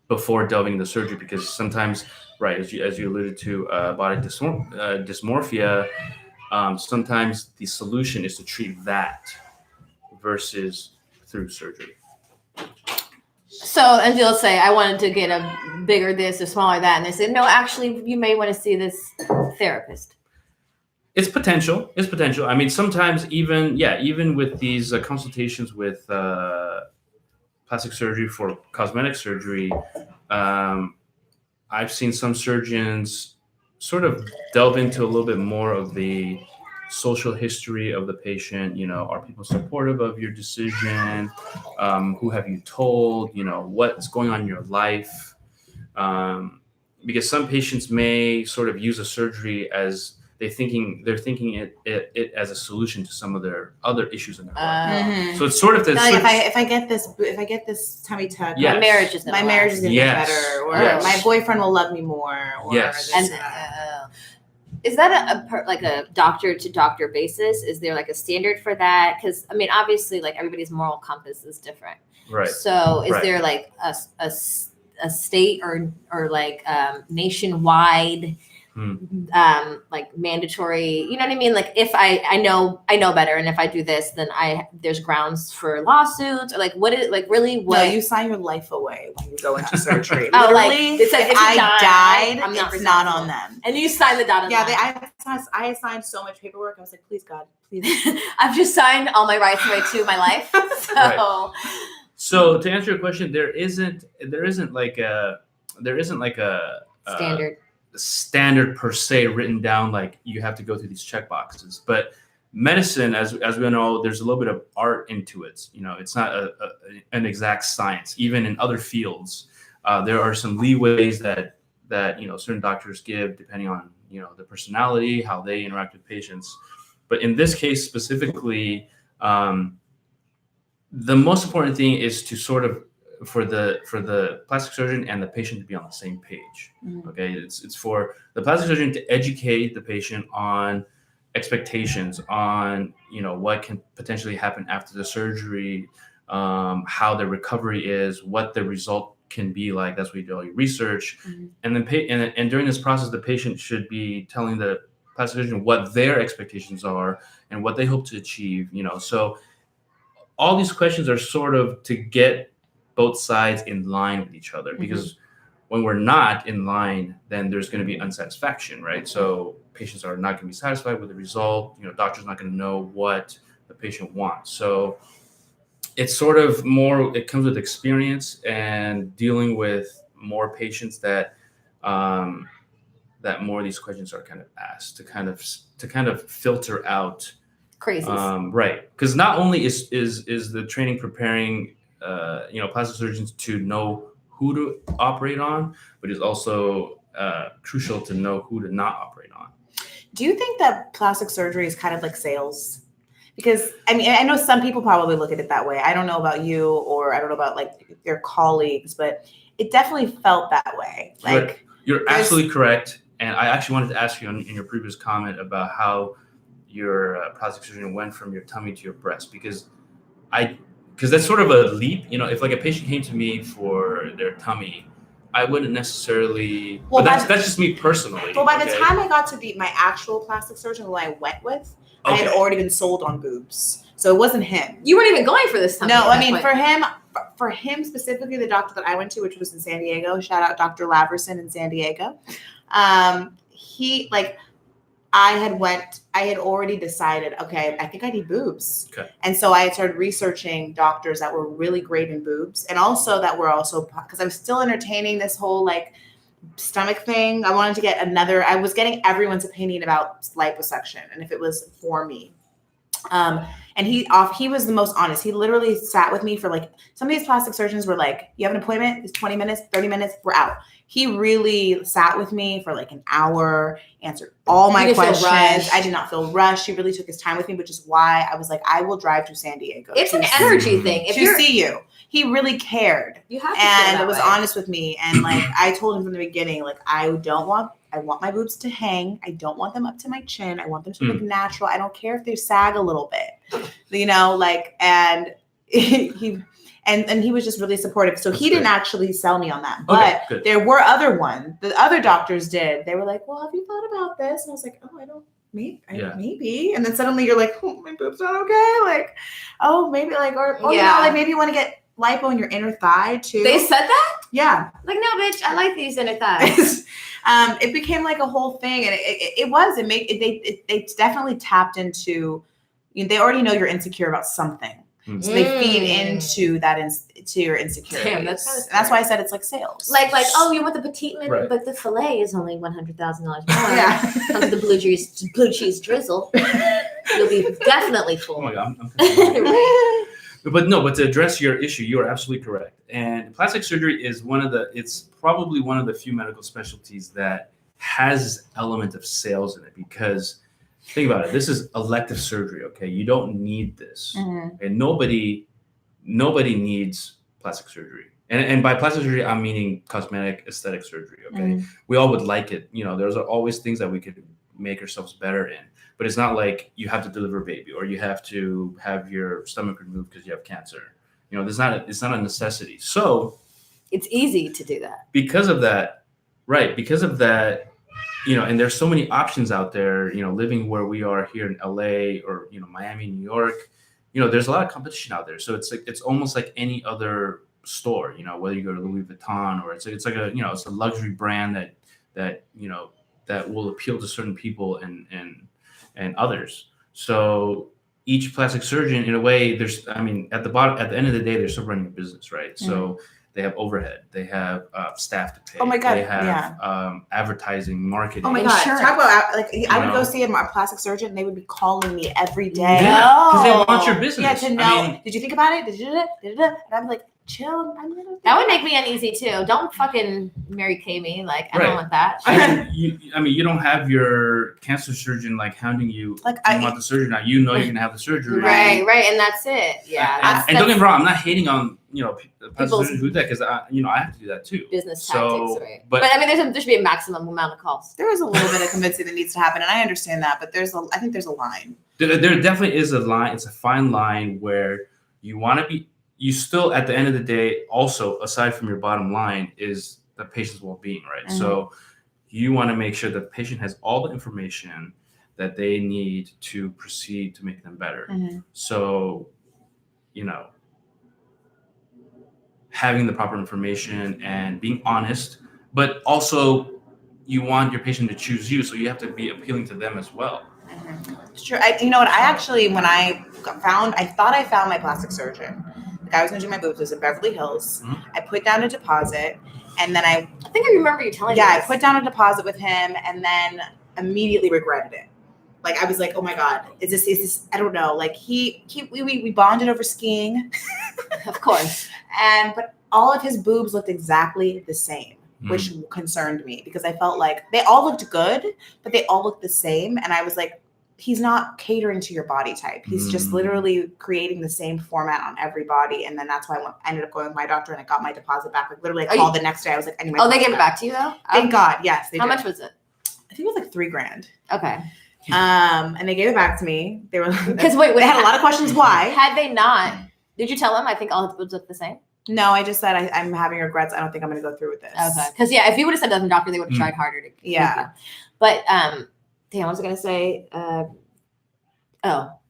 before delving into surgery, because sometimes, right, as you alluded to, body dysmorphia, sometimes the solution is to treat that versus through surgery. So, and you'll say, I wanted to get a bigger this or smaller that, and they said, no, actually, you may want to see this therapist. It's potential. I mean, sometimes even with these consultations with plastic surgery for cosmetic surgery, I've seen some surgeons sort of delve into a little bit more of the social history of the patient. Are people supportive of your decision? Who have you told? What's going on in your life? Because some patients may sort of use a surgery as they're thinking it as a solution to some of their other issues in their life. So it's sort of this. If I get this tummy tuck, Yes. My marriage is my marriage is gonna get better, or my boyfriend will love me more, or Yes. this, And is that a doctor to doctor basis? Is there a standard for that? Because I mean, obviously, everybody's moral compass is different. Right. So is Right. there a state or nationwide mandatory, you know what I mean? If I know better, and if I do this, then there's grounds for lawsuits, or what is really what? No, you sign your life away when you go into surgery. Oh, Literally, it says if I died, I'm not it's not responsible. on them. And you sign the dotted line. I signed so much paperwork. I was please God, please. I've just signed all my rights away to my life. So Right. So to answer your question, there isn't like a Standard. standard per se written down like you have to go through these check boxes. But medicine, as we know, there's a little bit of art into it. You know, it's not an exact science. Even in other fields, there are some leeways that certain doctors give depending on the personality, how they interact with patients. But in this case specifically, the most important thing is to sort of for the plastic surgeon and the patient to be on the same page. Okay, it's for the plastic surgeon to educate the patient on expectations, on what can potentially happen after the surgery, how the recovery is, what the result can be like. That's where you do all your research, and then and during this process, the patient should be telling the plastic surgeon what their expectations are and what they hope to achieve. So all these questions are sort of to get both sides in line with each other, because when we're not in line, then there's going to be unsatisfaction, right? So patients are not going to be satisfied with the result. Doctor's not going to know what the patient wants. So it's sort of more, it comes with experience and dealing with more patients that more of these questions are kind of asked to kind of filter out Crazies. right, because not only is the training preparing plastic surgeons to know who to operate on, but it's also crucial to know who to not operate on. Do you think that plastic surgery is kind of like sales? Because I mean, I know some people probably look at it that way. I don't know about you, or I don't know about like your colleagues, but it definitely felt that way. Like you're absolutely correct. And I actually wanted to ask you in your previous comment about how your plastic surgeon went from your tummy to your breast, because that's sort of a leap. If like a patient came to me for their tummy, I wouldn't necessarily. Well, that's just me personally. Well, by the time I got to my actual plastic surgeon who I went with, I had already been sold on boobs, so it wasn't him. You weren't even going for this tummy. No, I mean for him specifically, the doctor that I went to, which was in San Diego. Shout out Dr. Laverson in San Diego. I had already decided, okay, I think I need boobs. Okay. And so I started researching doctors that were really great in boobs, and also that were also, because I was still entertaining this whole like stomach thing. I wanted to get I was getting everyone's opinion about liposuction and if it was for me. And he was the most honest. He literally sat with me for like, some of these plastic surgeons were like, you have an appointment, it's 20 minutes, 30 minutes, we're out. He really sat with me for like an hour, answered all my questions. I did not feel rushed. He really took his time with me, which is why I was like, I will drive to San Diego. It's an energy thing. To see you. He really cared. You have to and was honest with me. And like, I told him from the beginning, like, I want my boobs to hang. I don't want them up to my chin. I want them to look natural. I don't care if they sag a little bit, and he was just really supportive. So he didn't actually sell me on that, but there were the other doctors did. They were like, well, have you thought about this? And I was like, oh, I don't. Maybe. And then suddenly you're like, oh, my boob's not okay. Like, oh, maybe like, maybe you want to get lipo in your inner thigh too. They said that? Yeah. Like, no, bitch, I like these inner thighs. It became like a whole thing, and they definitely tapped into. They already know you're insecure about something, so they feed into that to your insecurities. Damn, that's why I said it's like sales. Like, oh, you want the petite, but the fillet is only $100,000 more. Yeah. Comes with the blue cheese drizzle. You'll be definitely full. Oh my God, I'm But to address your issue, you are absolutely correct. And plastic surgery is it's probably one of the few medical specialties that has element of sales in it, because think about it. This is elective surgery. Okay. You don't need this. And nobody needs plastic surgery. And by plastic surgery, I'm meaning cosmetic aesthetic surgery. Okay. We all would like it. There's always things that we could make ourselves better in. But it's not like you have to deliver a baby or you have to have your stomach removed because you have cancer. It's not a necessity. So it's easy to do that. Because of that, and there's so many options out there, living where we are here in LA or, Miami, New York, there's a lot of competition out there. So it's almost like any other store, whether you go to Louis Vuitton or it's like a, it's a luxury brand that will appeal to certain people and others. So each plastic surgeon, in a way, at the end of the day, they're still running a business, right? So they have overhead, they have staff to pay. Oh my God, they have advertising, marketing. Oh my God! Insurance. Talk about like I would know? go see a plastic surgeon. And they would be calling me every day. Yeah, because they No. want your business. Yeah, to know. I mean, Did you think about it? Did you do it? And I'm like, chill. I'm gonna That would make me uneasy too. Don't fucking Mary Kay me. Like, I don't Right. want that. you don't have your cancer surgeon like hounding you. Like, You want the surgery now. You know you're gonna have the surgery. Right, and that's it. Yeah. And don't get me wrong, I'm not hating on plastic People's- surgeons who do that, because I have to do that too. business So, tactics, right? but- But I mean, there should be a maximum amount of calls. There is a little bit of convincing that needs to happen, and I understand that, but I think there's a line. There definitely is a line. It's a fine line where you want to be. You still, at the end of the day, also aside from your bottom line, is the patient's well-being, right? Mhm. So you want to make sure the patient has all the information that they need to proceed to make them better. So, having the proper information and being honest, but also you want your patient to choose you, so you have to be appealing to them as well. It's true. You know what? I actually, when I thought I found my plastic surgeon. The guy was gonna do my boobs. It was in Beverly Hills. Mhm. I put down a deposit, and then I I think I remember you telling me. I this. put down a deposit with him, and then immediately regretted it. Like I was like, oh my God, is this? I don't know. Like we bonded over skiing, Of course. but all of his boobs looked exactly the same, which concerned me because I felt like they all looked good, but they all looked the same, and I was like, he's not catering to your body type. He's just literally creating the same format on every body, and then that's why I ended up going with my doctor and I got my deposit back. Like literally, I called the next day. I was like, I need my Oh, they deposit gave it back to you though? Thank God, yes. They How did. much was it? I think it was like $3,000. Okay. And they gave it back to me. They were Because wait, they had a lot of questions. Why? Had they not? Did you tell them? I think all his boobs look the same. No, I just said I'm having regrets. I don't think I'm going to go through with this. Okay. Because if you would have said that to the doctor, they would have tried harder to. keep Yeah. you. But damn, I was gonna say.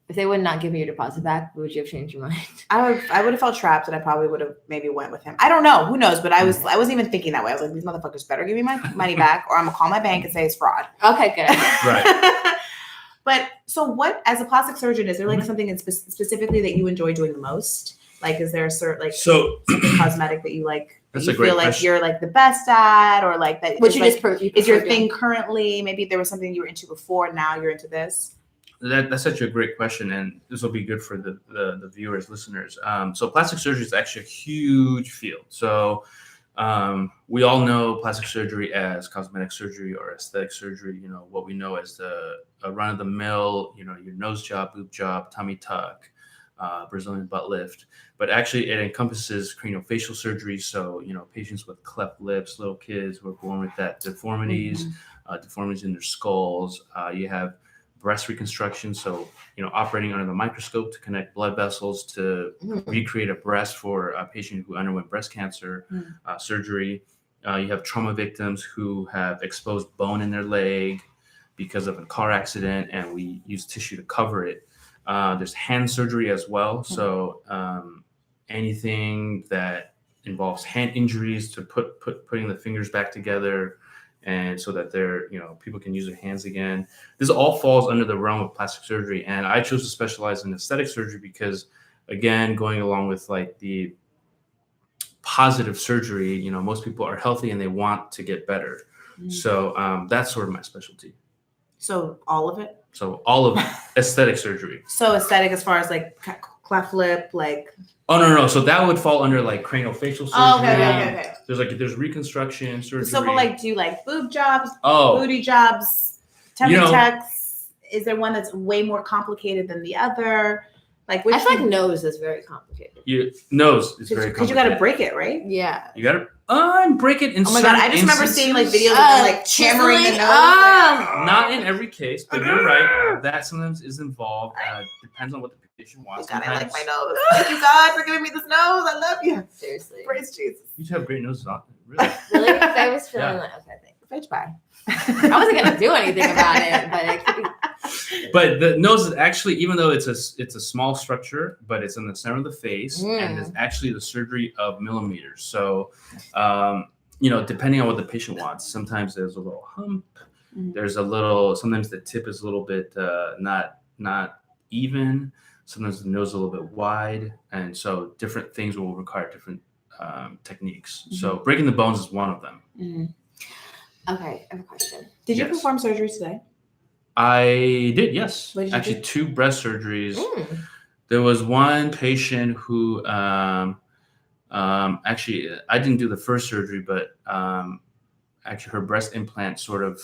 If they would not give me your deposit back, would you have changed your mind? I would have felt trapped, and I probably would have maybe went with him. I don't know. Who knows? But I wasn't even thinking that way. I was like, these motherfuckers better give me my money back, or I'm gonna call my bank and say it's fraud. Okay, good. Right. But so what? As a plastic surgeon, is there like something specifically that you enjoy doing the most? Like, is there a certain So something cosmetic that you like? That's you a great feel like question. you're like the best at, or like that? Which you like, just prove. is your thing currently? Maybe there was something you were into before. Now you're into this. that's such a great question, and this will be good for the viewers, listeners. So plastic surgery is actually a huge field. So we all know plastic surgery as cosmetic surgery or aesthetic surgery. What we know as a run-of-the-mill, your nose job, boob job, tummy tuck, Brazilian butt lift. But actually, it encompasses craniofacial surgery. So patients with cleft lips, little kids who are born with that deformities, deformities in their skulls. You have breast reconstruction, so operating under the microscope to connect blood vessels to recreate a breast for a patient who underwent breast cancer surgery. You have trauma victims who have exposed bone in their leg because of a car accident, and we use tissue to cover it. There's hand surgery as well, so anything that involves hand injuries to putting the fingers back together, and so that they're people can use their hands again. This all falls under the realm of plastic surgery, and I chose to specialize in aesthetic surgery because, again, going along with like the positive surgery, most people are healthy and they want to get better. So that's sort of my specialty. So all of it. So all of aesthetic surgery. So aesthetic as far as like cleft lip, like. Oh no! So that would fall under like craniofacial surgery. Oh, okay. There's reconstruction surgery. So, but like, do you like boob jobs, Oh, booty jobs, tummy You know- tucks? Is there one that's way more complicated than the other? Like, which I feel like nose is very complicated. nose is very because you got to complicated. break it, right? Yeah. You gotta break it in Oh my god, I just remember seeing like videos of them like hammering the chiseling? nose. Not in every case, but you're right. That sometimes is involved. Depends on what the patient wants. God, I like Sometimes- my nose. Thank you, God, for giving me this nose. I love you. Seriously. Praise Jesus. You should have great noses on. Really. Really? 'Cause I was feeling Yeah. like, okay, thanks. Bitch, bye. I wasn't gonna do anything about it, but it could be. But the nose is actually, even though it's a small structure, but it's in the center of the face, and it's actually the surgery of millimeters. So, depending on what the patient wants, sometimes there's a little hump. There's sometimes the tip is a little bit not even. Sometimes the nose is a little bit wide, and so different things will require different techniques. So breaking the bones is one of them. Okay, I have a question. Did you Yes. perform surgery today? I did, yes. What did you Actually, do? 2 breast surgeries. Mm. There was one patient who actually I didn't do the first surgery, but actually her breast implant sort of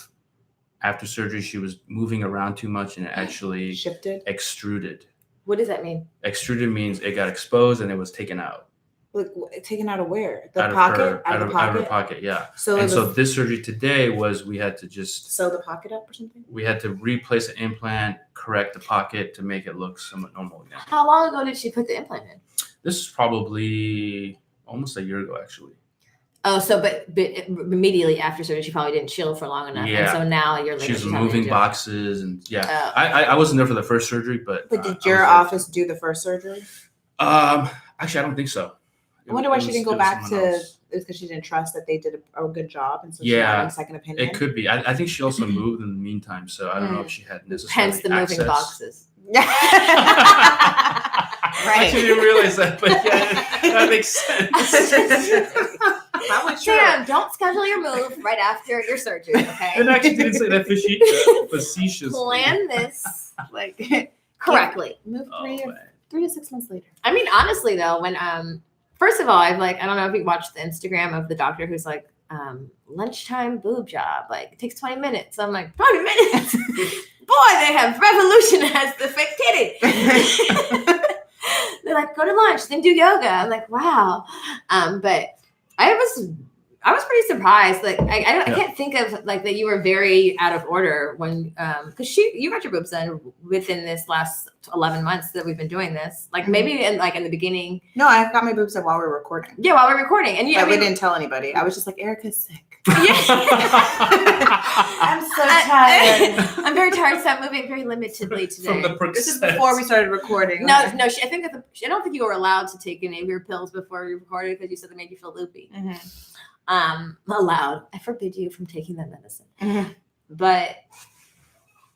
after surgery she was moving around too much and it actually Shifted? extruded. What does that mean? Extruded means it got exposed and it was taken out. Like taken out of where? The out pocket? of her, out of the pocket? out of her pocket, yeah. So And it so was this surgery today was we had to just sew the pocket up or something? we had to replace the implant, correct the pocket to make it look somewhat normal again. How long ago did she put the implant in? This is probably almost a year ago, actually. Oh, so but immediately after surgery, she probably didn't chill for long enough, and Yeah. so now you're She was telling me moving to- boxes and yeah. Oh. I wasn't there for the first surgery, but But I did was your there. office do the first surgery? Actually, I don't think so. I wonder why she didn't go back someone to. else. It's because she didn't trust that they did a good job, and so she Yeah. wanted a second opinion. It could be. I think she also moved in the meantime, so I don't know if she had necessarily Hence the moving access. boxes. I actually didn't realize that, but yeah, that makes sense. Probably true. Sam, don't schedule your move right after your surgery, okay? It actually didn't say that facetiously. Plan this like correctly. Move Oh, 3 man. to 6 months later. I mean, honestly though, when first of all, I've like I don't know if you watched the Instagram of the doctor who's like lunchtime boob job, like it takes 20 minutes. I'm like 20 minutes. Boy, they have revolutionized the fake titty. They're like, go to lunch, then do yoga. I'm like, wow. But I was pretty surprised. Like I can't think of like that you were very out of order when because you got your boobs done within this last 11 months that we've been doing this. Like maybe in the beginning. No, I got my boobs done while we were recording. Yeah, while we're recording, and But we didn't tell anybody. I was just like, Erica's sick. Yeah. I'm so tired. I'm very tired, so I'm moving very limitedly today. From the This is percent. before we started recording. No. I think that I don't think you were allowed to take any of your pills before you recorded because you said they made you feel loopy. Allowed. I forbid you from taking that medicine. Mhm. But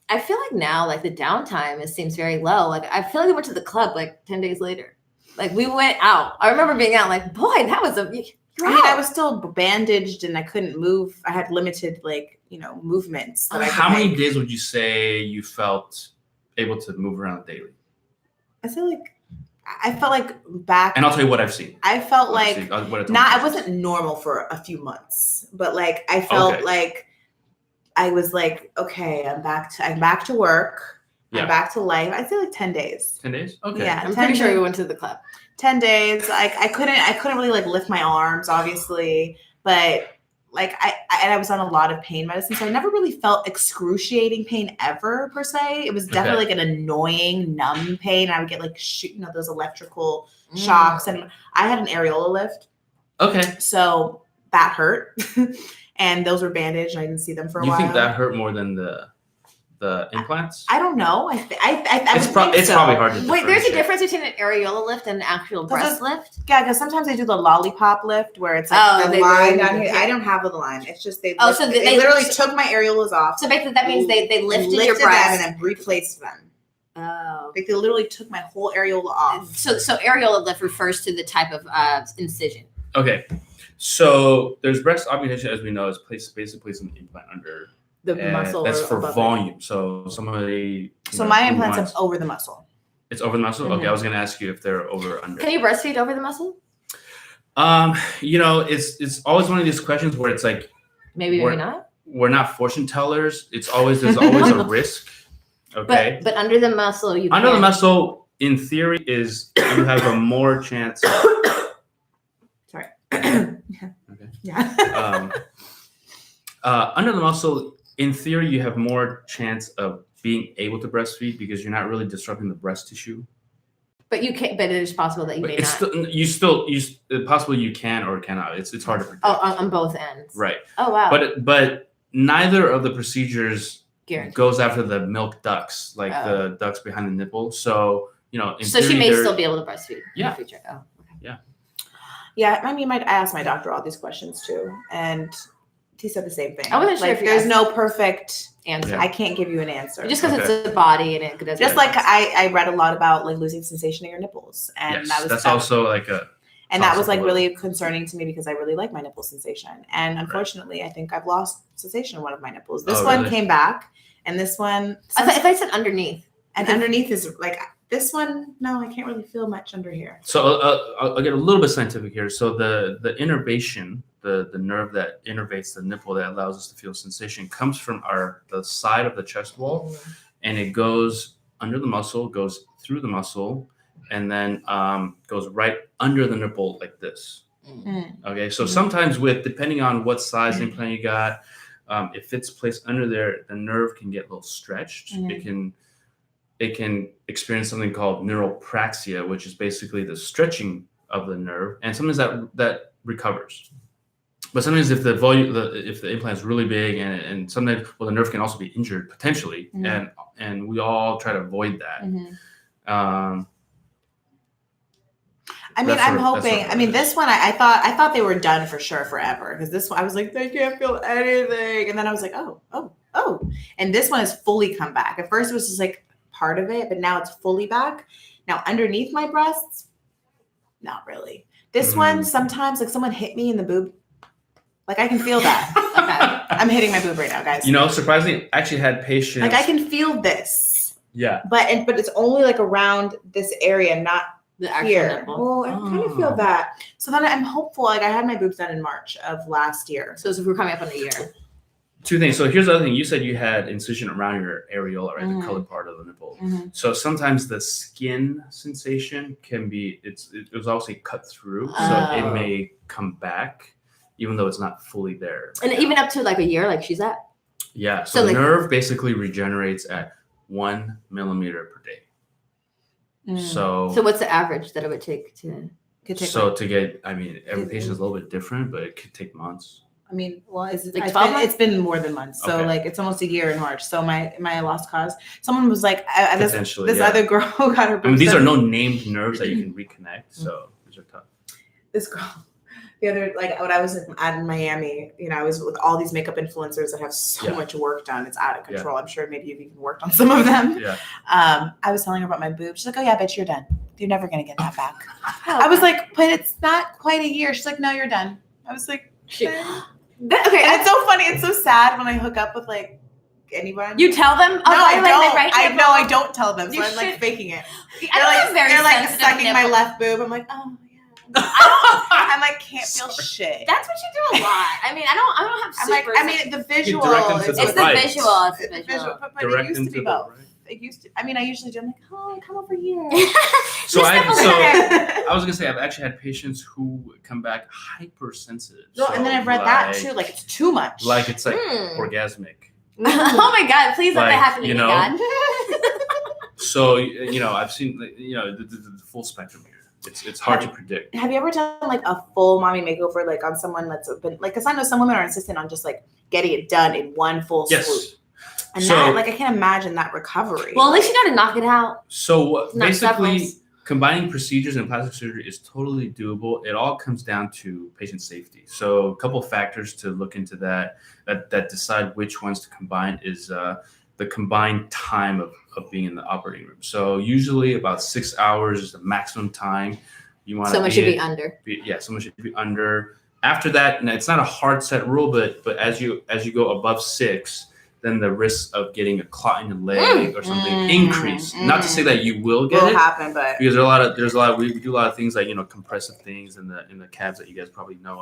I feel like now, like the downtime seems very low. Like I feel like we went to the club like 10 days later. Like we went out. I remember being out. Like boy, that was I mean, I was still bandaged and I couldn't move. I had limited, movements. That I could How many make. days would you say you felt able to move around daily? I felt like back. And I'll tell you what I've seen. I felt What I've like seen, what I told not. I you. wasn't normal for a few months, but like I felt Okay. like I was like, okay, I'm back to work. Yeah. I'm back to life. I'd say like 10 days. 10 days? Okay. Yeah, I'm 10 pretty sure days. we went to the club. 10 days. Like I couldn't really like lift my arms, obviously, but like I was on a lot of pain medicine, so I never really felt excruciating pain ever per se. It was definitely like an annoying numb pain. I would get like those electrical shocks, and I had an areola lift, Okay. so that hurt, and those were bandaged, and I didn't see them for a You while. think that hurt more than the implants? I don't know. I It's would think so. probably hard to Wait, there's a differentiate. difference between an areola lift and an actual breast lift? Yeah, because sometimes they do the lollipop lift where it's like Oh, the they line really down do. here. I don't have the line. It's just they. Oh, so lifted- they literally lift- took my areolas off. So basically that means they lifted your them breast. and then replaced them. Oh. Like they literally took my whole areola off. So areola lift refers to the type of incision. Okay. So there's breast augmentation, as we know, is basically placing an implant under. The muscle. That's or for above it. volume. So somebody. So my who implants wants- are over the muscle. It's over the muscle. Mhm. Okay, I was gonna ask you if they're over or under. Can you breastfeed over the muscle? It's always one of these questions where it's like Maybe We're- not. we're not fortune tellers. There's always a risk. Okay. But under the muscle you Under the can. muscle, in theory, is you have a more chance. Sorry. Okay. Yeah. Under the muscle, in theory, you have more chance of being able to breastfeed because you're not really disrupting the breast tissue. But you can. But it is possible that you But may it's not. possibly you can or cannot. It's hard to predict. Oh, on both ends. Right. Oh wow. But neither of the procedures Guaranteed. goes after the milk ducts, like Oh. the ducts behind the nipple. So in So she theory, may they're- still be able to breastfeed. Yeah. In the future. Oh. Okay. Yeah. I mean, I asked my doctor all these questions too, and he said the same thing. I wasn't sure like if you there's asked- no perfect answer. I can't give you an answer. Just because Okay. it's a body and it doesn't. Just like I read a lot about like losing sensation in your nipples, and Yes, that's that, also like a. and that was toss-up like a little. really concerning to me because I really like my nipple sensation, and unfortunately, I think I've lost sensation in one of my nipples. This Oh, one really? came back, and this one, if I said underneath. and underneath is like this one. No, I can't really feel much under here. So I'll get a little bit scientific here. So the innervation, the nerve that innervates the nipple that allows us to feel sensation, comes from the side of the chest wall, and it goes under the muscle, goes through the muscle, and then goes right under the nipple like this. Okay, so sometimes depending on what size implant you got, if it's placed under there, the nerve can get a little stretched. It can experience something called neuropraxia, which is basically the stretching of the nerve, and sometimes that recovers. But sometimes if the implant is really big, and sometimes the nerve can also be injured potentially, and we all try to avoid that. I mean, That's I'm sort of- that's hoping. sort of I mean, what it this one, I thought they were done for sure forever because this one, I was like, they can't feel anything, and then I was like, oh, and this one has fully come back. At first, it was just like part of it, but now it's fully back. Now underneath my breasts, not really. This one, sometimes like someone hit me in the boob, like I can feel that. Okay. I'm hitting my boob right now, guys. You know, surprisingly, I actually had patients. Like I can feel this, Yeah. but it's only like around this area, not The actual here. nipple. Oh, I kind of feel that. So then I'm hopeful. Like I had my boobs done in March of last year. So we're coming up on a year. Two things. So here's the other thing. You said you had incision around your areola, right? The colored part of the nipple. So sometimes the skin sensation can be, it was obviously cut through. So it may come back, even though it's not fully there. And even up to like a year, like she's at. Yeah. So So like- nerve basically regenerates at 1 millimeter per day. So what's the average that it would take to? to get, I mean, every patient is a little bit different, but it could take months. I mean, well, Like 12 months? it's been more than months. So Okay. like it's almost a year in March. So my lost cause. Someone was like, this Potentially, yeah. other girl who got her boobs I mean, these are done. no named nerves that you can reconnect. So these are tough. This girl. The other, like when I was in Miami, you know, I was with all these makeup influencers that have so Yeah. much work done. It's out of control. I'm sure maybe you've even worked on some of them. Yeah. I was telling her about my boobs. She's like, oh yeah, bitch, you're done. You're never gonna get that back. I was like, but it's not quite a year. She's like, no, you're done. I was like, Okay. and it's so funny. It's so sad when I hook up with like anyone. You tell them? No, I like, don't. right I nipple? know I don't tell them. So You I'm like should- faking it. I They're like sensitive sucking my nipple. left boob. I'm like, oh yeah. I'm like can't feel shit. That's what you do a lot. I mean, I don't have I'm super. like, I mean, the visual. direct them to is the it's the right. visual. It's the It's visual. but Direct it used them to be to the both. right. It used to. I mean, I usually do. I'm like, oh, come over here. So This nipple's better. I was gonna say I've actually had patients who come back hypersensitive. No, and then I've read that too. Like it's too much. Like it's like Hmm. orgasmic. Oh my God! Please let Like, that happen to you me, know, God. So you know, I've seen the full spectrum here. It's hard to predict. Have you ever done like a full mommy makeover, like on someone that's been like? Because I know some women are insistent on just like getting it done in one full swoop. Yes. And So- that, like, I can't imagine that recovery. Well, at least you got to knock it out. So Not basically, severals. combining procedures and plastic surgery is totally doable. It all comes down to patient safety. So a couple factors to look into that decide which ones to combine is the combined time of being in the operating room. So usually about 6 hours is the maximum time you want. Someone should be under. Someone should be under. After that, and it's not a hard set rule, but as you go above 6, then the risk of getting a clot in your leg or something increase. Not to say that you will get will it, happen, but because we do a lot of things like compressive things in the calves that you guys probably know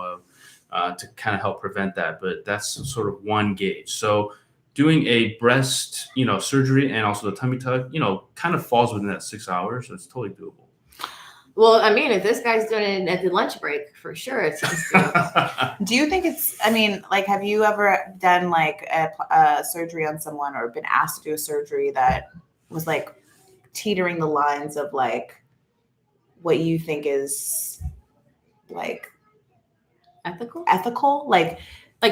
of to kind of help prevent that. But that's sort of one gauge. So doing a breast surgery and also the tummy tuck kind of falls within that 6 hours. So it's totally doable. Well, I mean, if this guy's doing it at the lunch break, for sure, it seems to. do you think it's? I mean, like, have you ever done like a surgery on someone or been asked to do a surgery that was like teetering the lines of like what you think is like ethical, like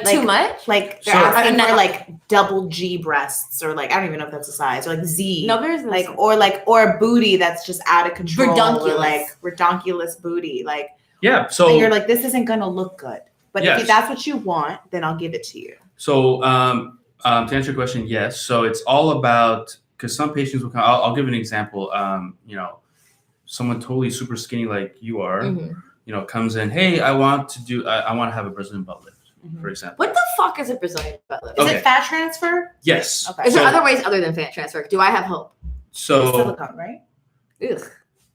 too much? like they're So- asking I'm for not- like double G breasts or like I don't even know if that's a size or like Z. No, there's like or a booty that's just out of control. Redonkulous. Or like redonkulous booty. Like Yeah. so So you're like, this isn't gonna look good. But Yes. if that's what you want, then I'll give it to you. So to answer your question, yes. So it's all about, because some patients will come. I'll give an example. Someone totally super skinny like you are, comes in. Hey, I want to have a Brazilian butt lift, for example. What the fuck is a Brazilian butt lift? Is Okay. it fat transfer? Yes. Okay. Is there So- other ways other than fat transfer? Do I have hope? So Silicone, right? Ugh.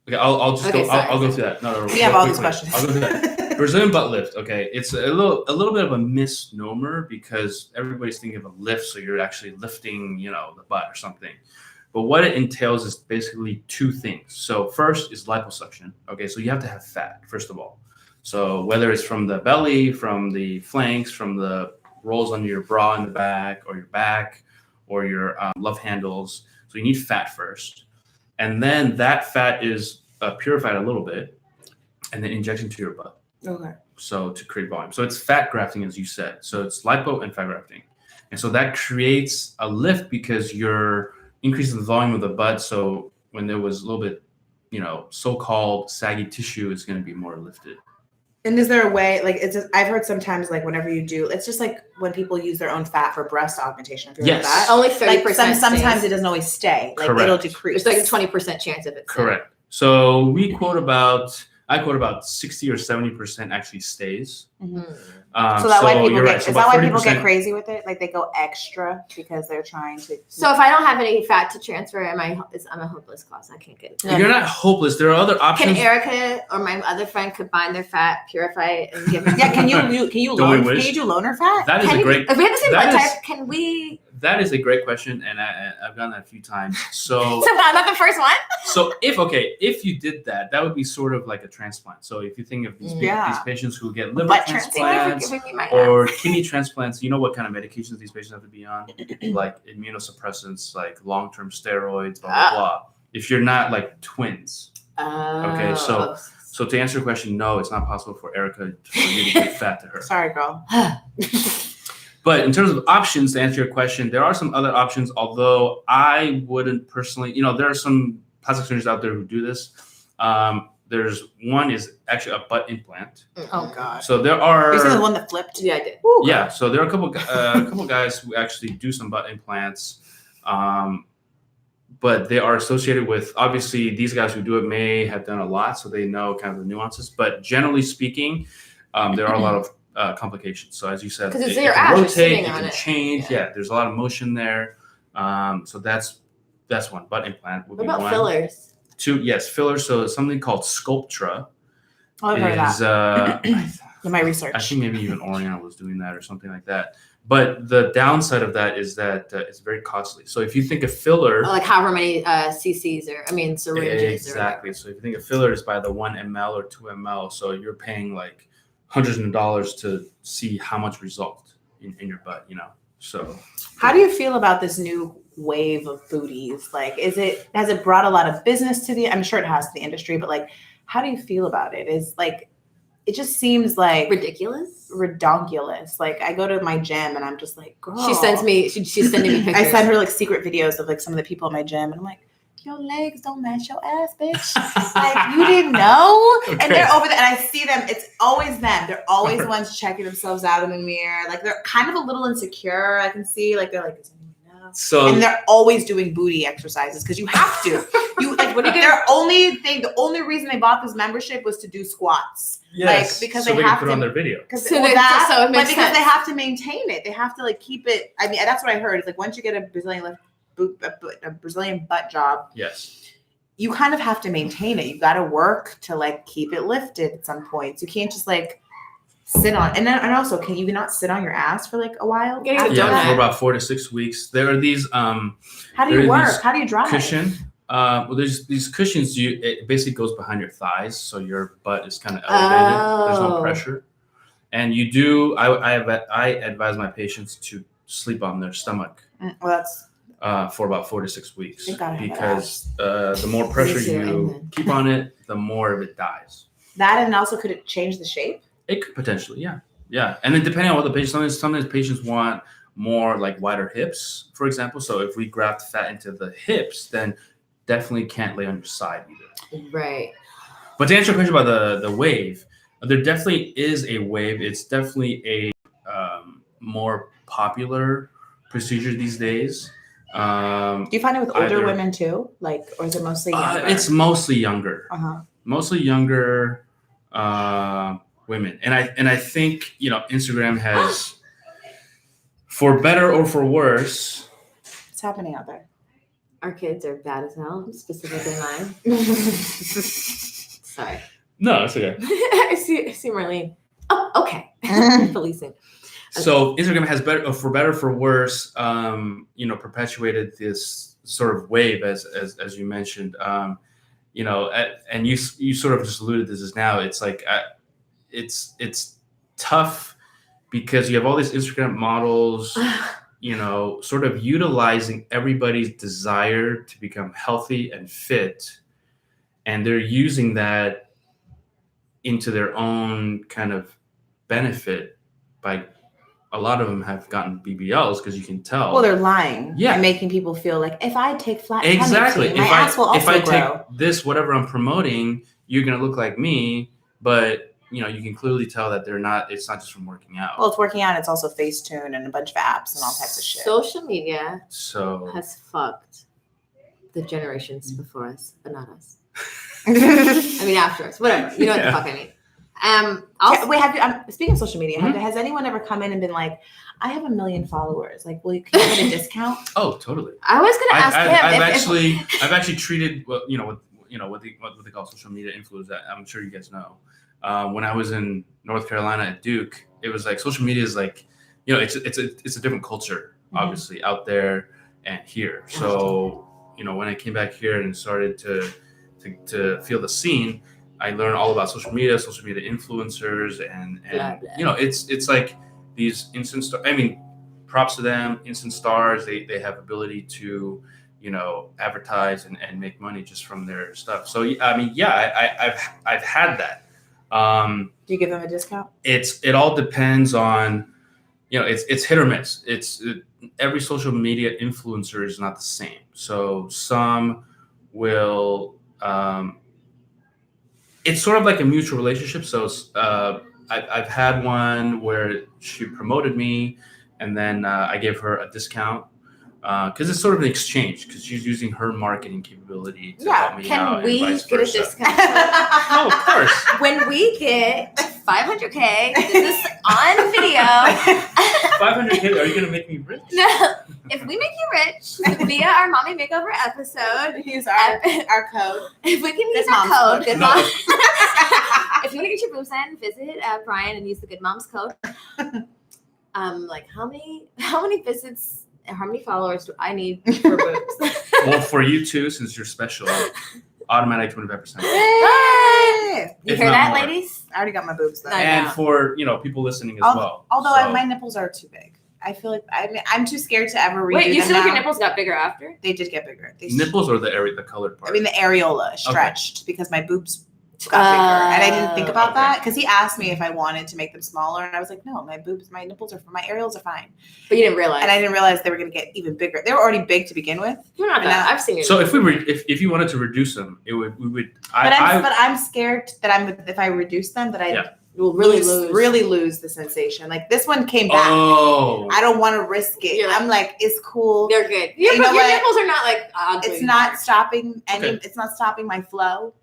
okay, I'll just Okay, go. I'll sorry. go through that. No, We have all these quickly. questions. I'll go through that. Brazilian butt lift. Okay, it's a little bit of a misnomer because everybody's thinking of a lift, so you're actually lifting, the butt or something. But what it entails is basically two things. So first is liposuction. Okay, so you have to have fat first of all. So whether it's from the belly, from the flanks, from the rolls under your bra in the back, or your love handles. So you need fat first, and then that fat is purified a little bit, and then injected into your butt. Okay. So to create volume. So it's fat grafting, as you said. So it's lipo and fat grafting. And so that creates a lift because you're increasing the volume of the butt. So when there was a little bit, so-called saggy tissue, it's going to be more lifted. And is there a way, like, I've heard sometimes, like, whenever you do, it's just like when people use their own fat for breast augmentation. Have you heard of Yes. that? Only Like, 30%. sometimes it doesn't always stay. Like, Correct. it'll decrease. There's like a 20% chance of it. Correct. So I quote about 60 or 70% actually stays. So that why people you're get, right. So is that about why people get 30%. crazy with it? Like they go extra because they're trying to. So if I don't have any fat to transfer, I'm a hopeless cause. I can't get it. You're not hopeless. There are other options. Can Erica or my other friend combine their fat, purify it, and give it? Yeah, can you Don't we loan? wish? Can you do loaner fat? That is a great. If we have the same that blood is- type, can we? That is a great question, and I've done that a few times. So So I'm not the first one. So if you did that, that would be sort of like a transplant. So if you think of these Yeah. these patients who get liver Butt Thank you for transplants giving me my or ass. kidney transplants, you know what kind of medications these patients have to be on, like immunosuppressants, like long-term steroids, blah blah blah. If you're not like twins. Okay, so to answer your question, no, it's not possible for Erica for you to give fat to her. Sorry, girl. But in terms of options, to answer your question, there are some other options, although I wouldn't personally, there are some plastic surgeons out there who do this. There's one is actually a butt implant. Oh God. So there You see the are, one that flipped? Yeah, I did. Ooh, yeah, so there are a couple guys who actually do some butt implants. But they are associated with, obviously, these guys who do it may have done a lot, so they know kind of the nuances. But generally speaking, there are a lot of complications. So as you said, 'Cause it's it your can ass, you're rotate, sitting it on can it. change. Yeah. Yeah, there's a lot of motion there. So that's one. Butt implant would What be about one. fillers? Two, yes, fillers. So something called Sculptra Oh, I've heard of is that in my research. I think maybe even Oriana was doing that or something like that. But the downside of that is that it's very costly. So if you think of filler, Like however many cc's syringes. exactly. So if you think of fillers by the 1 ml or 2 ml, so you're paying like hundreds of dollars to see how much result in your butt, So How do you feel about this new wave of booties? Like, has it brought a lot of business to I'm sure it has to the industry, but like, how do you feel about it? It just seems like Ridiculous. redonkulous. Like I go to my gym and I'm just like, girl. She sends me. She's sending me pictures. I send her like secret videos of like some of the people in my gym, and I'm like, your legs don't match your ass, bitch. Like you didn't know. Okay. And they're over there, and I see them. It's always them. They're always the ones checking themselves out in the mirror. Like they're kind of a little insecure. I can see. Like they're like, does anyone know? So And they're always doing booty exercises because you have to. You like what their only thing. The only reason they bought this membership was to do squats. yes, because so they they have can put to- on their video. Because So it makes because sense. they have to maintain it. They have to like keep it. I mean, that's what I heard. It's like once you get a Brazilian butt job, Yes. you kind of have to maintain it. You got to work to like keep it lifted at some points. You can't just like sit on. And also, can you not sit on your ass for like a while? Yeah, after Yeah, that? for about 4 to 6 weeks. There are these How do there you are work? these How do you drive? cushion. Well, there's these cushions. It basically goes behind your thighs, so your butt is kind of elevated. There's no Oh. pressure, and you do. I advise my patients to sleep on their stomach Well, that's for about 4 to 6 weeks Thank God I have because the more pressure Me too, you amen. keep on it, the more of it dies. that. And also, could it change the shape? It could potentially, yeah. And then depending on what the patient, sometimes patients want more like wider hips, for example. So if we graft fat into the hips, then definitely can't lay on your side either. Right. But to answer your question about the wave, There definitely is a wave. It's definitely a more popular procedure these days. Do you find it with older Either- women too? Like, or is it mostly younger? It's mostly younger. Uh-huh. Mostly younger women, and I think Instagram has, for better or for worse. What's happening out there? Our kids are bad as hell, specifically mine. Sorry. No, it's okay. I see Marlene. Oh, okay. Policing. So Instagram has for better or for worse, perpetuated this sort of wave as you mentioned. And you sort of just alluded to this now. It's like it's tough because you have all these Instagram models, sort of utilizing everybody's desire to become healthy and fit, and they're using that into their own kind of benefit. By a lot of them have gotten BBLs because you can tell. Well, they're lying. Yeah. And making people feel like if I take flat Exactly. tummy tea, my ass will also if I grow. take this, whatever I'm promoting, you're gonna look like me. But you can clearly tell that they're not. It's not just from working out. Well, it's working out. It's also Facetune and a bunch of apps and all types of shit. Social media So has fucked the generations before us, but not us. I mean, after us, whatever. You know what the fuck I mean. Wait, have you? Speaking of social media, has anyone ever come in and been like, "I have 1 million followers. Like, can you get a discount?" Oh, totally. I was gonna ask him. I've actually treated what they call social media influencers. I'm sure you guys know. When I was in North Carolina at Duke, it was like social media is like, it's a different culture, obviously, out there and here. So when I came back here and started to feel the scene, I learned all about social media influencers, and Blah, blah. It's like these instant stars. I mean, props to them, instant stars. They have ability to advertise and make money just from their stuff. So I mean, I've had that. Do you give them a discount? It all depends on it's hit or miss. Every social media influencer is not the same. So some will. It's sort of like a mutual relationship. So I've had one where she promoted me, and then I gave her a discount because it's sort of an exchange because she's using her marketing capability to help me out. Can we and vice get a versa. discount? Oh, of course. When we get 500K, this is on video. 500K? Are you gonna make me rich? No, if we make you rich via our Mommy Makeover episode, Use our code. if we can use Good our Moms code, code. Good No. Moms. If you want to get your boobs done, visit Brian and use the Good Moms code. Like how many visits, how many followers do I need for boobs? Well, for you too, since you're special, automatic 25%. Yay! You If hear not that, more. ladies? I already got my boobs done. I And know. for people listening as well. Although So- my nipples are too big. I feel like I'm too scared to ever redo Wait, you them feel like your now. nipples got bigger after? They did get bigger. nipples or the colored part? I mean, the areola stretched because my boobs got bigger, and I didn't think about Okay. that because he asked me if I wanted to make them smaller, and I was like, no, my nipples are, my areolas are fine, But you didn't realize. and I didn't realize they were going to get even bigger. They were already big to begin with, You're not And that. now- I've seen you. So if if you wanted to reduce them, we would. but I'm scared that if I reduce them that I Yeah. will really lose the sensation. Like this one came back. Oh. I don't want to risk it. You're like- I'm like, it's cool. They're good. You know Your what? nipples are not like ugly. It's not stopping Okay. It's not stopping my flow,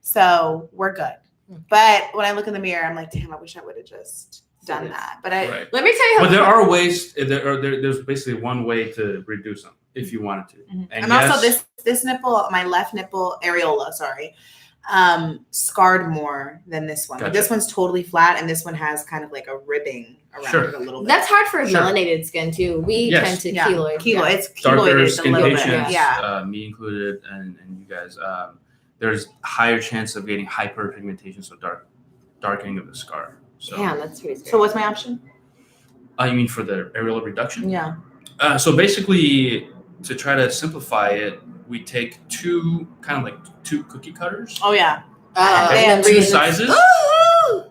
so we're good. Hmm. But when I look in the mirror, I'm like, damn, I wish I would have just done Yes. that. But I Right. Let me tell you how. But there are ways. There's basically one way to reduce them if you wanted to. and also this nipple, my left nipple areola, sorry, scarred more than this one. Like, Gotcha. this one's totally flat, and this one has kind of like a ribbing around Sure. it a little bit. That's hard for Sure. melanated skin too. We Yes. tend to Yeah. keloid. Kilo. Yeah. It's darker keloided a skin little bit. patients, Yeah. me included, and you guys. There's higher chance of getting hyperpigmentation, so darkening of the scar. So, Damn, that's pretty scary. So what's my option? you mean for the areola reduction? Yeah. So basically, to try to simplify it, we take two cookie cutters. Oh yeah. Okay, and two reasons. sizes. Woo!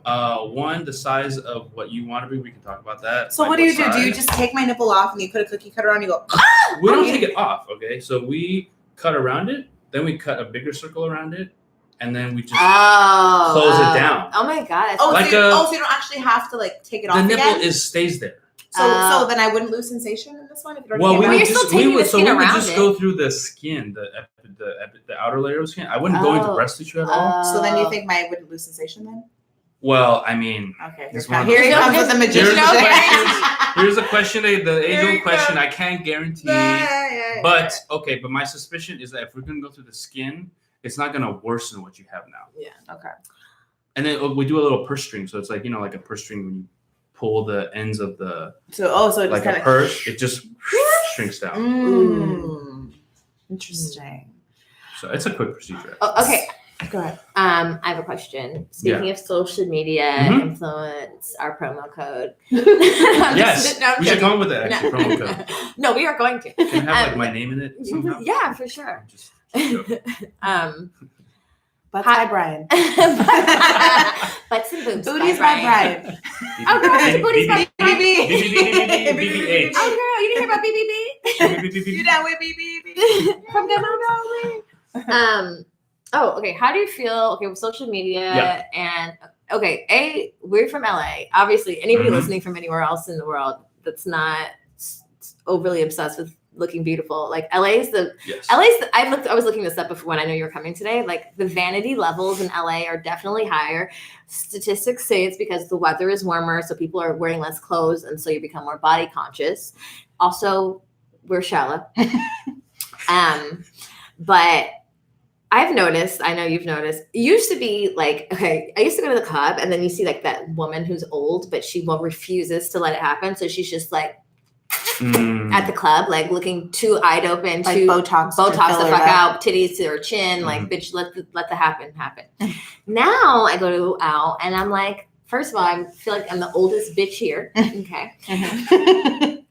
One the size of what you want to be. We can talk about that. So like what do you do? Do you size. just take my nipple off and you put a cookie cutter on? And you go. We don't Okay. take it off. Okay, so we cut around it. Then we cut a bigger circle around it. and then we just Oh, close it down. Oh my god! Oh, Like so you don't actually have to like take it off The nipple again? stays there. So then I wouldn't lose sensation in this one if you don't Well, take we it Well, would you're off? still just taking the so skin we would around just it. go through the skin, the outer layer of skin. I wouldn't go into Oh. breast tissue at all. So then you think I wouldn't lose sensation then? Well, I mean, Okay, This here one- he No, comes with the here's magician. the trick. here's a question, the Here age-old we question. go. I can't guarantee, Yeah. but okay. But my suspicion is that if we're gonna go through the skin, it's not gonna worsen what you have now. Okay. And then we do a little purse string, so it's like like a purse string when you pull the ends of the So it like just a kind of purse, it just shrinks down. Interesting. So it's a quick procedure. Oh, okay. Go ahead. I have a question. Speaking of social media Mhm. influence, our promo code. Yes, No, I'm we should joking. come up with that actually promo code. No, we are going to. Can I have like my name in it somehow? Yeah, for sure. Just joking. Butts Hi- by Brian. Butts and boobs. Booties by Brian. Oh, girl, it's booties by BBB. BBH. Oh, girl, you didn't hear about BBB? You down with BBB? From Good. Oh, okay. How do you feel? Okay, with social media Yeah. and we're from LA. Obviously, anybody Mhm. listening from anywhere else in the world that's not overly obsessed with looking beautiful, like I was looking this up before when I know you were coming today. Like the vanity levels in LA are definitely higher. Statistics say it's because the weather is warmer, so people are wearing less clothes, and so you become more body conscious. Also, we're shallow. But I've noticed, I know you've noticed, it used to be like, okay, I used to go to the club and then you see like that woman who's old, but she refuses to let it happen. So she's just like at the club, like looking too eyed open, Like too Botox. to Botox fill the it fuck up. out, titties to her chin, like bitch, let the happen. Now I go out and I'm like, first of all, I feel like I'm the oldest bitch here. Okay.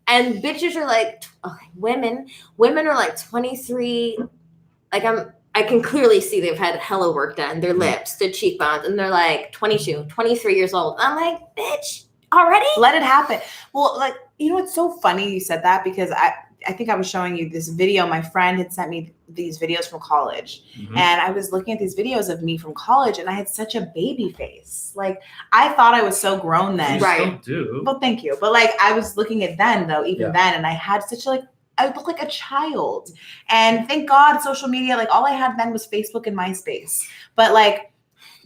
And bitches are like, women are like 23. Like I can clearly see they've had hella work done. Their lips, their cheekbones, and they're like 22, 23 years old. I'm like, bitch, already? Let it happen. Well, like, you know, it's so funny you said that because I think I was showing you this video. My friend had sent me these videos from college. Mhm. And I was looking at these videos of me from college and I had such a baby face. Like, I thought I was so grown then. You Right. still do. Well, thank you. But like, I was looking at then though, even Yeah. then, and I had such I look like a child. And thank God social media, like all I had then was Facebook and MySpace. But like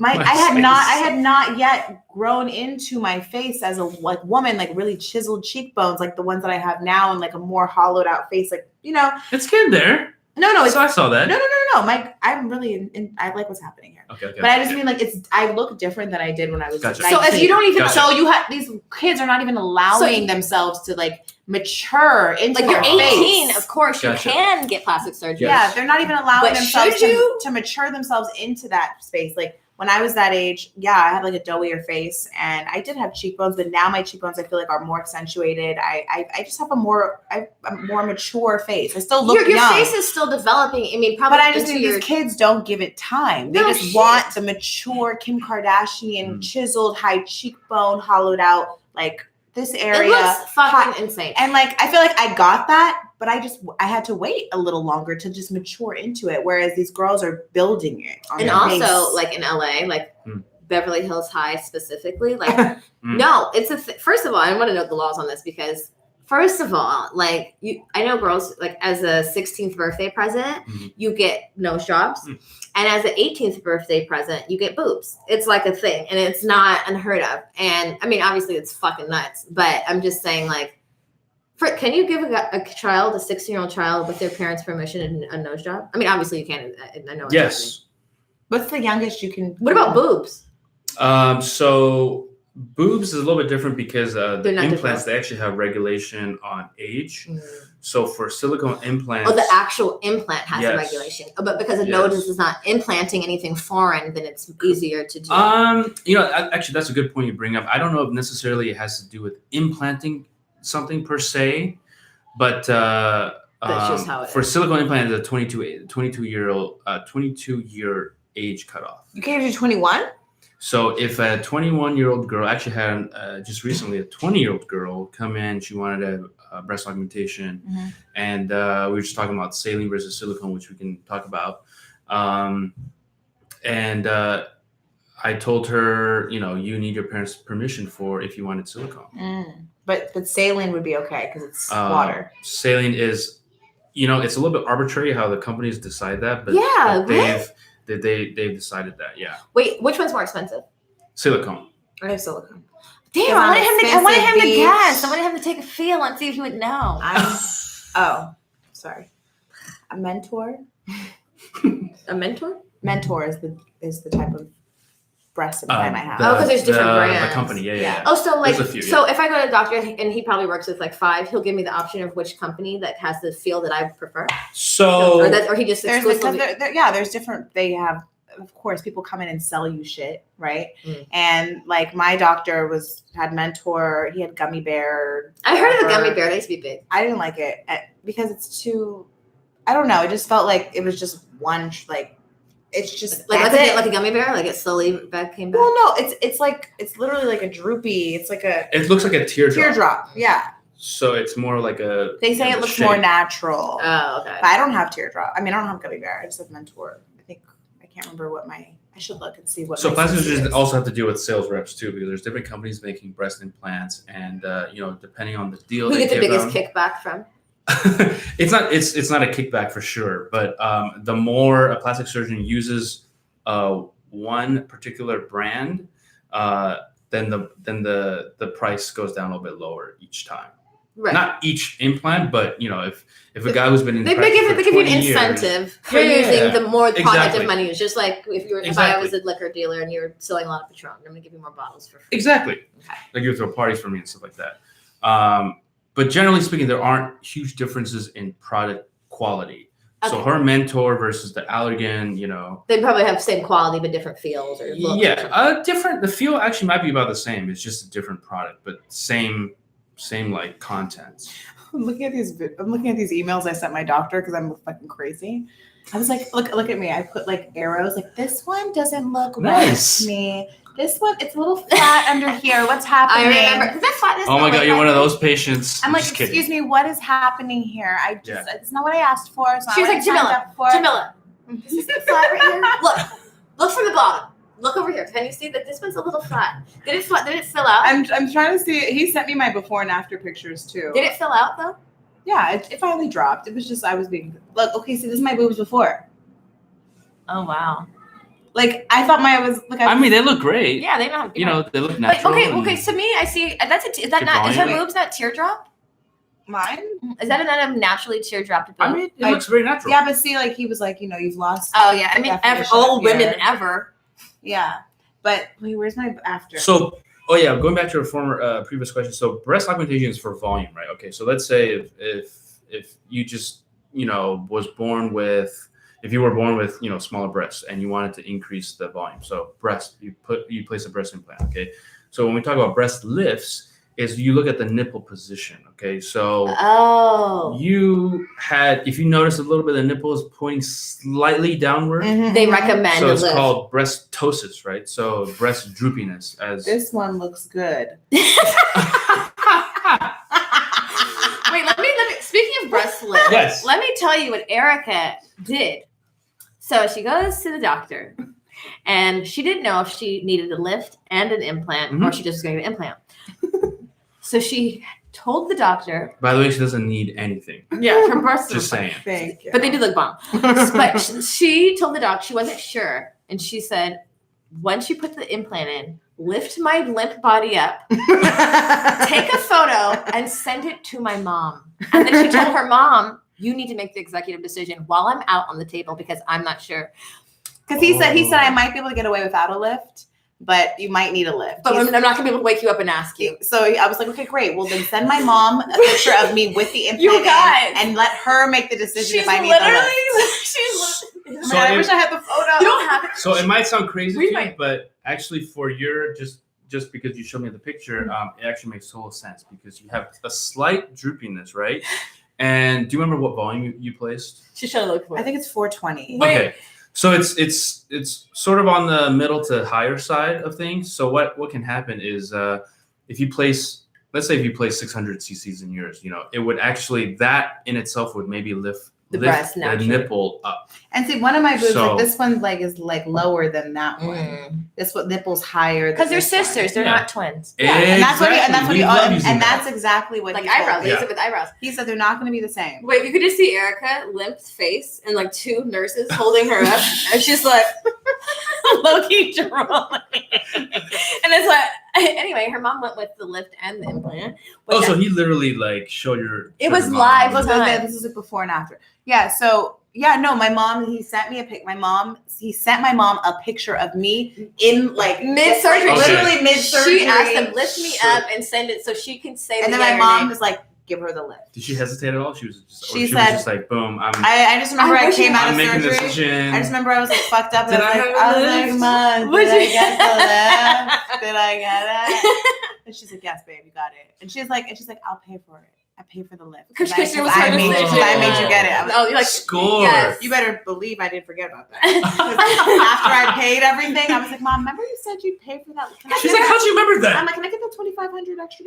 I had not yet grown into my face as a like woman, like really chiseled cheekbones, like the ones that I have now, and like a more hollowed out face, like, you know. It's getting there. No, it's So I saw that. no. I'm really I like what's happening here. Okay. But I just mean like I look different than I did when I was Gotcha. 19. So if you don't even, Gotcha. So you have these kids are not even allowing themselves to like mature into like you're their 18, face. of course Gotcha. you can get plastic surgery. Yeah, they're not even allowing But themselves should you? to mature themselves into that space. Like when I was that age, yeah, I had like a doughier face and I did have cheekbones, but now my cheekbones I feel like are more accentuated. I just have a more mature face. I still look Your young. face is still developing. I mean, probably But I just into think your these kids don't give it time. They No just shit. want the mature Kim Kardashian, Mm. chiseled, high cheekbone, hollowed out, like this area. It looks hot- fucking insane. And like, I feel like I got that, but I had to wait a little longer to just mature into it. Whereas these girls are building it. On And their also, face. like in LA, like Mm. Beverly Hills High specifically, like no, it's first of all, I want to know the laws on this because first of all, like I know girls like as a 16th birthday present, Mhm. you get nose jobs, Mm. and as an 18th birthday present, you get boobs. It's like a thing, and it's not unheard of. And I mean, obviously, it's fucking nuts. But I'm just saying, like, can you give a child, a 16-year-old child, with their parents' permission, a nose job? I mean, obviously you can. I know. it's happening. Yes. what's the youngest you can? What about boobs? So boobs is a little bit different because the They're not implants developed. they actually have regulation on age. So for silicone implants, Oh, the actual implant has a Yes. regulation. Oh, but because a Yes. nose is not implanting anything foreign, then it's easier to do. Actually, that's a good point you bring up. I don't know if necessarily it has to do with implanting something per se, but That's just how it for is. silicone implant, it's a 22-year age cutoff. You can't do 21. So if a 21-year-old girl actually had just recently a 20-year-old girl come in, she wanted a breast augmentation, Mhm. and we were just talking about saline versus silicone, which we can talk about. And I told her, you need your parents' permission for if you wanted silicone. But saline would be okay because it's water. Saline is, it's a little bit arbitrary how the companies decide that, but, Yeah, they've decided that. Yeah, Wait, which one's more expensive? silicone. I have silicone. Damn, I wanted him to guess. I wanted him to take a feel and see if he would know. Sorry. A mentor. A mentor? Mentor is the type of breast implant I have. because there's different brands. The company, yeah. Oh, so There's a few, if I go to the doctor and he probably works with like 5, he'll give me the option of which company that has the feel that I prefer. So, or he just There's exclusively. there's different. They have, of course, people come in and sell you shit, right? Mm. And like my doctor had Mentor. He had Gummy Bear. I heard of the whatever. gummy bear. They used to be big. I didn't like it because it's too. I don't know. It just felt like it was just one It's just Like that's it. like a gummy bear. Like it slowly came back. Well, no, it's literally like a droopy. It's like a it looks like a teardrop. Yeah, So it's more like a. they say it looks more natural. Oh, okay. But I don't have teardrop. I mean, I don't have Gummy Bear. I just have Mentor. I can't remember what I should look and see what. So my plastic CC surgeons is. also have to deal with sales reps too, because there's different companies making breast implants, and depending on the deal, Who they get the give biggest them. kickback from? It's not a kickback for sure, but the more a plastic surgeon uses one particular brand, then the price goes down a little bit lower each time. Right. Not each implant, but if a guy who's been in They practice give for you an 20 years, incentive for Yeah. using the more product Exactly. of money use. Just like if I Exactly. was a liquor dealer and you're selling a lot of Patron, I'm going to give you more bottles for free. Exactly. Okay. Like you throw parties for me and stuff like that. But generally speaking, there aren't huge differences in product quality. So Okay. her Mentor versus the Allergan, They probably have same quality but different feels or looks. different. The feel actually might be about the same. It's just a different product, but same like contents. I'm looking at these emails I sent my doctor because I'm fucking crazy. I was like, look at me. I put like arrows. Like this one doesn't look right Nice. to me. This one, it's a little flat under here. What's I happening? remember. That's flat. Oh my god, you're one of those patients. I'm like, just kidding. excuse me, what is happening here? It's not what I asked for. It's not She was what like, I signed up for. Jamila, this is flat right here. Look from the bottom. Look over here. Can you see that this one's a little flat? Did it fill out? I'm trying to see. He sent me my before and after pictures too. Did it fill out though? Yeah, it finally dropped. It was just I was being look. Okay, see, this is my boobs before. Oh wow. Like I thought I mean, they look great. Yeah, they know. They look But natural. okay. To me, I see is that not is her boobs not teardrop? mine. Is that a naturally teardropped boob? I mean, it looks very natural. Yeah, but see, like he was like, you've lost. Oh yeah, I mean, definition all of women hair. ever. Yeah, but wait, where's my after? So, going back to your previous question. So, breast augmentation is for volume, right? Okay, so let's say if you just was born with, if you were born with smaller breasts and you wanted to increase the volume, so you place a breast implant. Okay, so when we talk about breast lifts, is you look at the nipple position. Okay, so if you notice a little bit of the nipple is pointing slightly downward. Mhm. They recommend So a it's lift. called breastosis, right? So breast droopiness as. This one looks good. Wait, let me. Speaking of breast lift, Yes. let me tell you what Erica did. So she goes to the doctor, and she didn't know if she needed a lift and an implant, or she just was going to get an implant. So she told the doctor, By the way, she doesn't need anything. from birth, Just saying. Thank you. but they do look bomb. But she told the doc she wasn't sure, and she said, once you put the implant in, lift my limp body up, take a photo, and send it to my mom. And then she told her mom, you need to make the executive decision while I'm out on the table because I'm not sure. Because he said I might be able to get away without a lift, but you might need a lift. But I'm not going to be able to wake you up and ask you. So I was like, okay, great. Well, then send my mom a picture of me with the implant You guys. in and let her make the decision She's if I need the lift. she's So I if- wish I had the photo. you don't have it. So it might sound crazy We to you, might- but actually for your just because you showed me the picture, it actually makes total sense because you have a slight droopiness, right? And do you remember what volume you placed? She should have looked for I it. think it's 420. Wait. Okay. So it's sort of on the middle to higher side of things. So what can happen is if you place, let's say if you place 600 cc's in yours, it would actually, that in itself would maybe lift The lift breast the naturally. nipple up. And see, one of my boobs, So- like this one, like is like lower than that one. Mm. This one nipple's higher. Because than they're this one. sisters. They're Yeah. not twins. Yeah, and that's what he, and that's what he, We love using and that. that's exactly what Like he told eyebrows. me. They use it with eyebrows. He said they're not going to be the same. Wait, you could just see Erica limped face and like two nurses holding her up, and she's like low-key drooling. And it's like anyway, her mom went with the lift and the implant. which Oh, so I- he literally like showed your. It showed was your mom. live. Look, Time. this is like before and after. Yeah. So yeah, no, my mom. He sent me a pic. He sent my mom a picture of me in like Mid-surgery. Okay. literally mid-surgery. She asked them lift me So- up and send it so she can say. and the then my yeah, mom name. was like, "Give her the lift." Did she hesitate at all? She was just. She She said- was just like, boom. I just remember I wish came out I'm of making a surgery. decision. I just remember I was like fucked up. And Did I was I like, have a Mom, lift? did I get the lift? Did I get it? And she's like, yes, babe, you got it. And she's like, I'll pay for it. I pay for the lift. Because I- Christian was I her made, decision. I made you get it. I was, Oh, you're like Score. Yes. you better believe I didn't forget about that. 'Cause after I paid everything, I was like, Mom, remember you said you'd pay for that? Can I She's get like, that? how'd you remember I'm that? like, can I get that $2,500 extra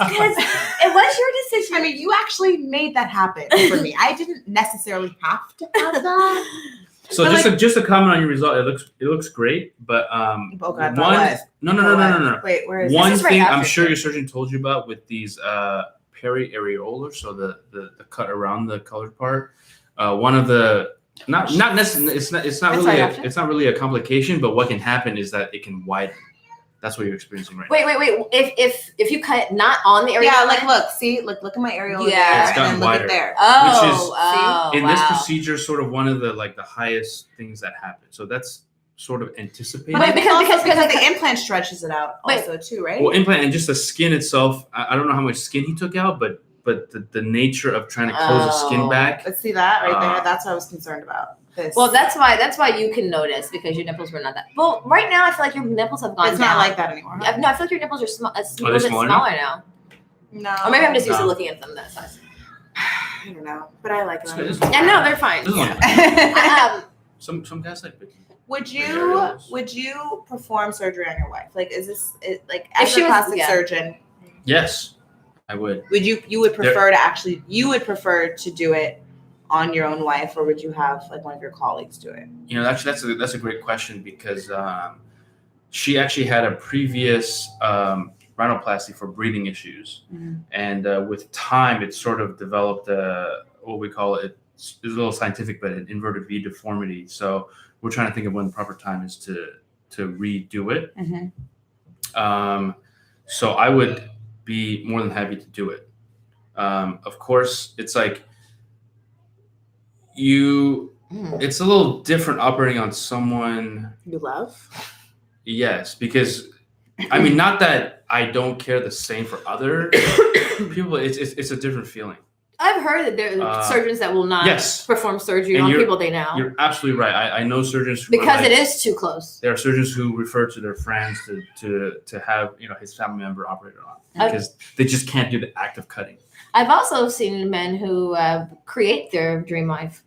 Because it was your decision. I mean, you actually made that happen for me. I didn't necessarily have to have that. So But just to comment on your result, it looks great, but Oh, God, the one what? no. Wait, where is One This is right thing after I'm sure surgery. your surgeon told you about with these peri-areolar, so the cut around the colored part. One of the not necessarily it's not That's really right after? it's not really a complication, but what can happen is that it can widen. That's what you're experiencing right wait. If you cut not on the area. Yeah, like look, see, look at my areola Yeah. there, It's and gotten then look wider. at there. Oh, Which is- oh, now. In wow. this procedure, sort of one of the the highest things that happen. So that's sort of anticipated. But I think because- also because because the implant stretches it out Wait. also too, right? Well, implant and just the skin itself. I don't know how much skin he took out, but the nature of trying to close the skin Oh. back. Let's see that right there. Uh, That's what I was concerned about. This. Well, that's why you can notice because your nipples were not that. Well, right now I feel like your nipples have gone it's down. not like that anymore. Huh? No, I feel like your nipples are a little they bit smaller smaller now? now. No, Or maybe I'm just used to No. looking at them that size. I don't know, but I like It's it. good. It's Yeah, no, they're fine. This one. Some guys like big. Would you Areolas. would you perform surgery on your wife? Like, is this like If as she a was- plastic yeah. surgeon? Yes, I would. Would you would prefer to actually prefer to do it on your own wife, or would you have like one of your colleagues do it? You know, actually, that's a great question because she actually had a previous rhinoplasty for breathing issues, Mhm. and with time, it sort of developed what we call it. It's a little scientific, but an inverted V deformity. So we're trying to think of when the proper time is to redo it. So I would be more than happy to do it. Of course, it's like it's a little different operating on someone. You love? Yes, because I mean, not that I don't care the same for other people. It's a different feeling. I've heard that there are surgeons that will not Yes. perform surgery And on you're- people they know You're absolutely right. I know surgeons who because are it is too close. There are surgeons who refer to their friends to have his family member operated on because they just can't do the act of cutting. I've also seen men who create their dream wife.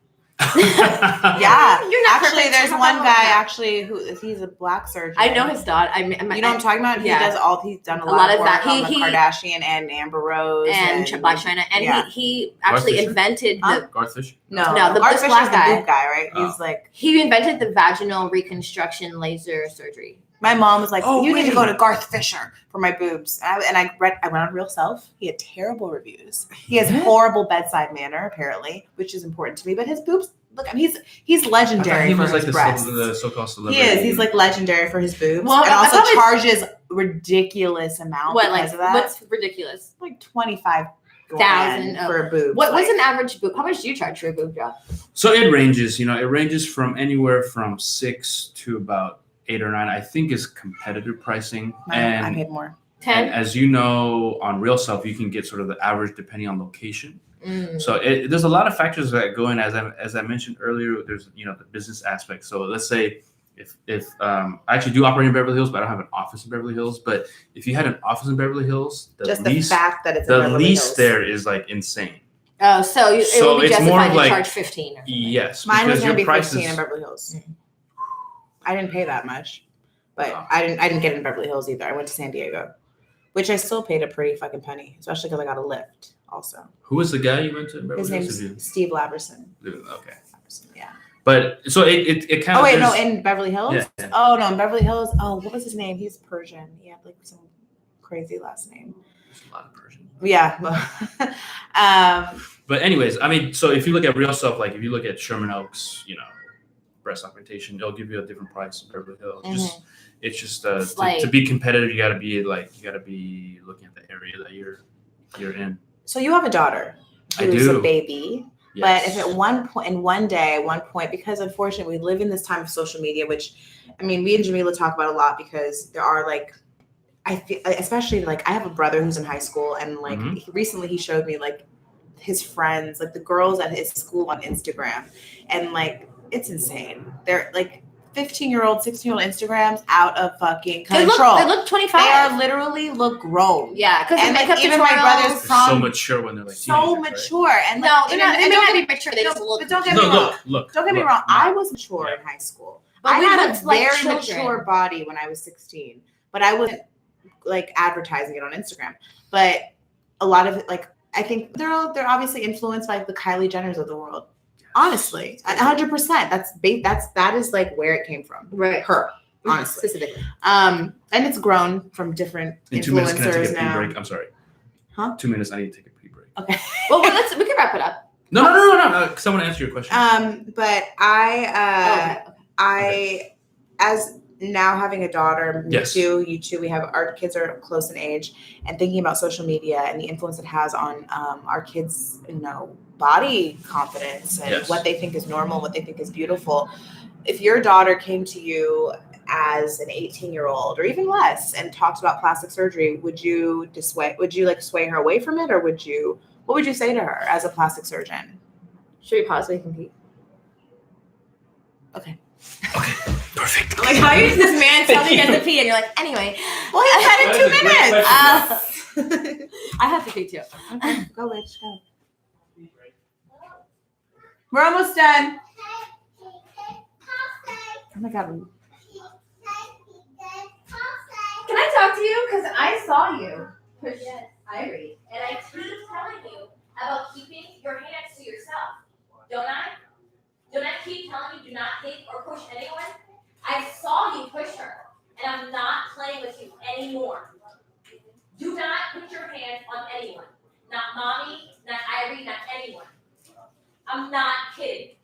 Yeah. You're not Actually, perfect. there's How one about guy that? actually who he's a black surgeon. I know his daughter. You know what I'm talking about? Yeah. He's done a A lot, lot of of work that. on He- the Kardashian and Amber Rose and Black China, and yeah. he actually Fisher? invented Huh? the Garth Fisher. No, No, the- Art this Fisher's black the guy. boob guy, right? Oh. He's like, he invented the vaginal reconstruction laser surgery. my mom was like, Oh, you need to wait. go to Garth Fisher for my boobs. And I went on Real Self. He had terrible reviews. He has horrible bedside manner, apparently, which is important to me. But his boobs, look, I mean, he's I thought legendary he for was his like breasts. the so-called He celebrity. is. He's like legendary for his boobs, Well, and I also thought it- charges ridiculous amount What, because like, of that. what's ridiculous? Like 25,000 Thousand, for a boob. What's like, an average boob? How much do you charge for a boob job? So it ranges. It ranges from anywhere from 6 to about 8 or 9. I think is competitive pricing. I And paid more. Ten. as you know, on Real Self, you can get sort of the average depending on location. Mm. So there's a lot of factors that go in. As I mentioned earlier, there's the business aspect. So let's say if I actually do operate in Beverly Hills, but I don't have an office in Beverly Hills. But if you had an office in Beverly Hills, Just lease the fact that it's in the Beverly lease Hills. there is like insane. Oh, so it So would be it's more justified of to like- charge 15 or something. Yes, Mine was because going to your be prices. 15 in Beverly Hills. I didn't pay that much, but Oh. I didn't get it in Beverly Hills either. I went to San Diego, which I still paid a pretty fucking penny, especially because I got a lift also. Who was the guy you went to? His name's Steve Laverson. Okay. Yeah. But so it kind Oh of. wait, no, in Beverly Hills. Yeah. Oh no, in Beverly Hills. Oh, what was his name? He's Persian. He had like some crazy last name. There's a lot of Persian. Yeah. But anyways, I mean, so if you look at real stuff, like if you look at Sherman Oaks, breast augmentation, it'll give you a different price in Beverly Hills. It's just to be competitive, you gotta be looking at the area that you're in. So you have a daughter I who's do. a baby. Yes. But if at one point, because unfortunately we live in this time of social media, which, I mean, me and Jamila talk about a lot because there are like, I feel, especially like I have a brother who's in high school and like recently he showed me like his friends, like the girls at his school on Instagram, and like it's insane. They're like 15-year-old, 16-year-old Instagrams out of fucking control. They look 25. They are literally look grown. Yeah, because and like even my brother's They're so prom, mature when they're like so teenagers, mature. And like, no, they're not. They may don't not get- be mature. They just look. But don't get me wrong. Look. Don't get me wrong. I was mature in high school. But I we had a looked like very children. mature body when I was 16, but I wasn't like advertising it on Instagram. But a lot of it, like I think they're obviously influenced by the Kylie Jenners of the world. Honestly, 100%. That is like where it came from. Right. Her, honestly. Specifically. And it's grown from different In 2 minutes, can I take influencers a pee now. break? I'm sorry. Huh? 2 minutes. I need to take a pee break. Okay. Well, we can wrap it up. No. Because I want to answer your question. But I, as now having a daughter, Yes. you too, we have our kids are close in age, and thinking about social media and the influence it has on our kids, body confidence and Yes. what they think is normal, what they think is beautiful. If your daughter came to you as an 18-year-old or even less and talked about plastic surgery, would you sway her away from it, or what would you say to her as a plastic surgeon? Should we pause so we can compete? Okay. Perfect. Like, how is this man telling you to pee and you're like, anyway. Well, he said That in is a 2 great minutes. I have to pee too. Okay, go, Rich, go. We're almost done. Oh my God. Can I talk to you? Because I saw you push Irie. And I keep telling you about keeping your hands to yourself. Don't I? Don't I keep telling you do not hit or push anyone? I saw you push her. And I'm not playing with you anymore. Do not put your hands on anyone. Not Mommy, not Irie, not anyone. I'm not kidding.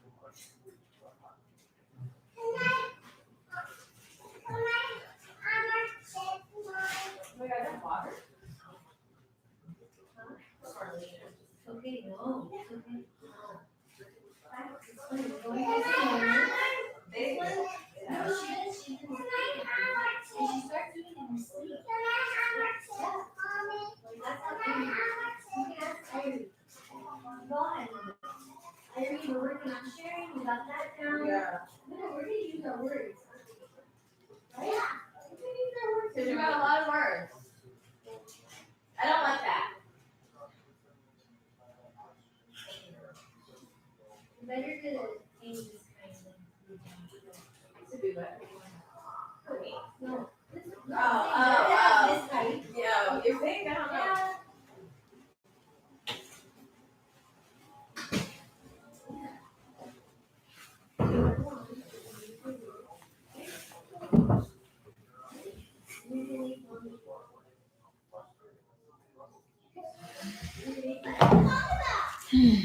Okay, no. Okay. I read the word and I'm sharing. We got that down. Yeah. No, we're gonna use our words. Right? Because you got a lot of words. I don't like that. Better to change this kind of. To do what? No. Oh. This height. Yeah, you're saying I don't know. Yeah.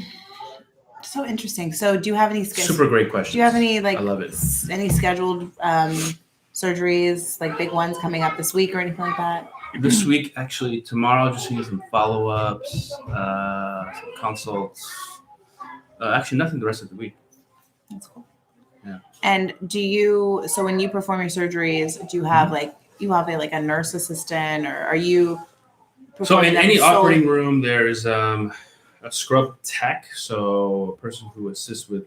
So interesting. So do you have any Super great question. Do you have any I love it. any scheduled surgeries, like big ones coming up this week or anything like that? This week, actually, tomorrow, just need some follow-ups, some consults. Actually, nothing the rest of the week. That's cool. Yeah. And so when you perform your surgeries, do you have like a nurse assistant, or are you So in performing them any solely- operating room, there is a scrub tech, so a person who assists with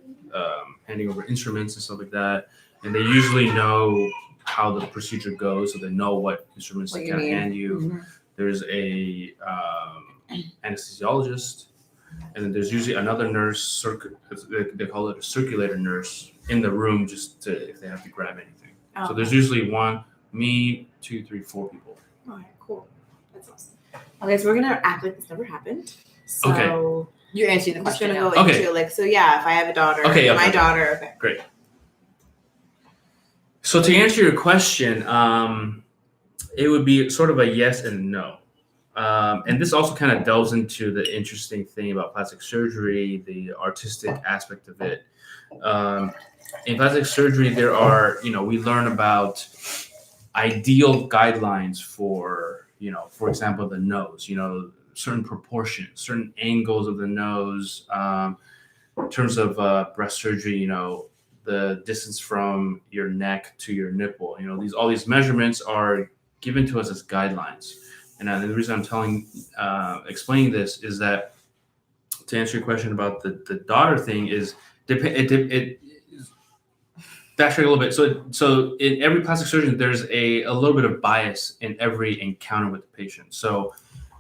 handing over instruments and stuff like that. And they usually know how the procedure goes, so they know what instruments What they you can need. hand you. Mhm. There's a anesthesiologist, and then there's usually another nurse. They call it a circulator nurse in the room, just if they have to grab anything. Oh, So there's usually me, 2, 3, 4 people. all right, cool. That's awesome. Okay, so we're gonna act like this never happened. So Okay. You're answering the I'm just question gonna now. go Okay. into like, so yeah, if I have a daughter, Okay, my okay. daughter, okay. Great. So to answer your question, it would be sort of a yes and no. And this also kind of delves into the interesting thing about plastic surgery, the artistic aspect of it. In plastic surgery, there are, we learn about ideal guidelines for, for example, the nose, certain proportions, certain angles of the nose. In terms of breast surgery, the distance from your neck to your nipple, all these measurements are given to us as guidelines. And the reason I'm explaining this is that to answer your question about the daughter thing is it backtrack a little bit. So in every plastic surgeon, there's a little bit of bias in every encounter with the patient. So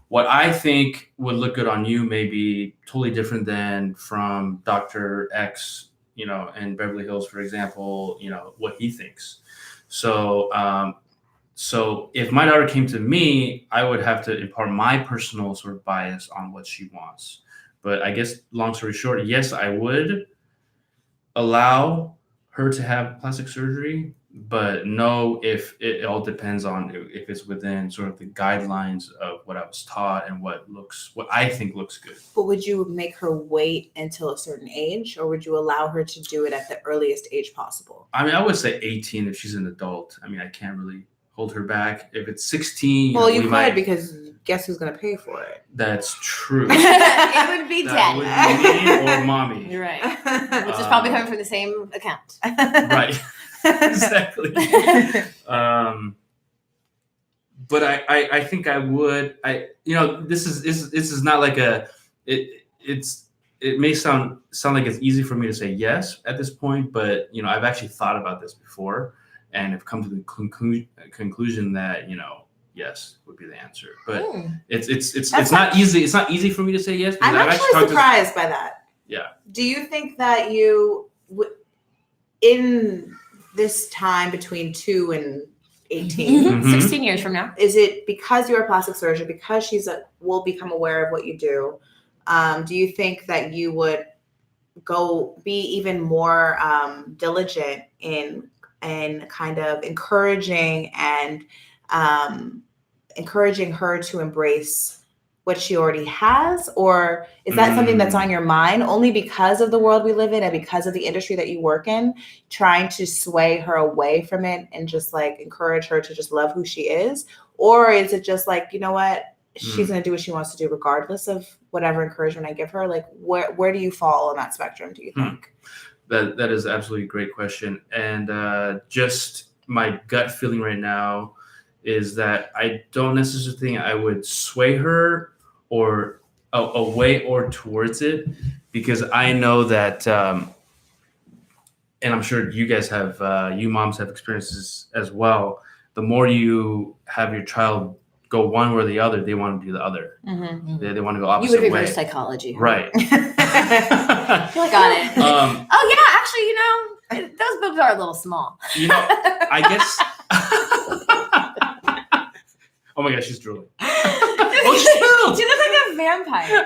what I think would look good on you may be totally different than from Dr. X, in Beverly Hills, for example, what he thinks. So so if my daughter came to me, I would have to impart my personal sort of bias on what she wants. But I guess long story short, yes, I would allow her to have plastic surgery, but no, if it all depends on if it's within sort of the guidelines of what I was taught and what I think looks good. But would you make her wait until a certain age, or would you allow her to do it at the earliest age possible? I mean, I would say 18 if she's an adult. I mean, I can't really hold her back. If it's 16, Well, you we could might. Because guess who's going to pay for it? That's true. It would be That daddy. would be me or mommy. You're right. Which is probably coming from the same account. Right. Exactly. But I think I would. This is not like it may sound like it's easy for me to say yes at this point, but I've actually thought about this before and have come to the conclusion that yes would be the answer. But it's not easy. It's not easy for me to say yes. I'm actually surprised by that. Yeah. Do you think that you in this time between 2 and 18, Mhm. 16 years from now. is it because you're a plastic surgeon, because she's will become aware of what you do? Do you think that you would be even more diligent in kind of encouraging her to embrace what she already has? Or is that something that's on your mind only because of the world we live in and because of the industry that you work in, trying to sway her away from it and just like encourage her to just love who she is? Or is it just like, you know what, she's going to do what she wants to do regardless of whatever encouragement I give her? Like where do you fall on that spectrum, do you think? That is absolutely a great question. And just my gut feeling right now is that I don't necessarily think I would sway her or away or towards it, because I know that, and I'm sure you guys have, you moms have experiences as well. The more you have your child go one way or the other, they want to do the other. Mm-hmm. They want to go You opposite would way. reverse psychology. Right. Got it. Oh yeah, actually, those boobs are a little small. I guess. Oh my gosh, she's drooling. She looks like a vampire.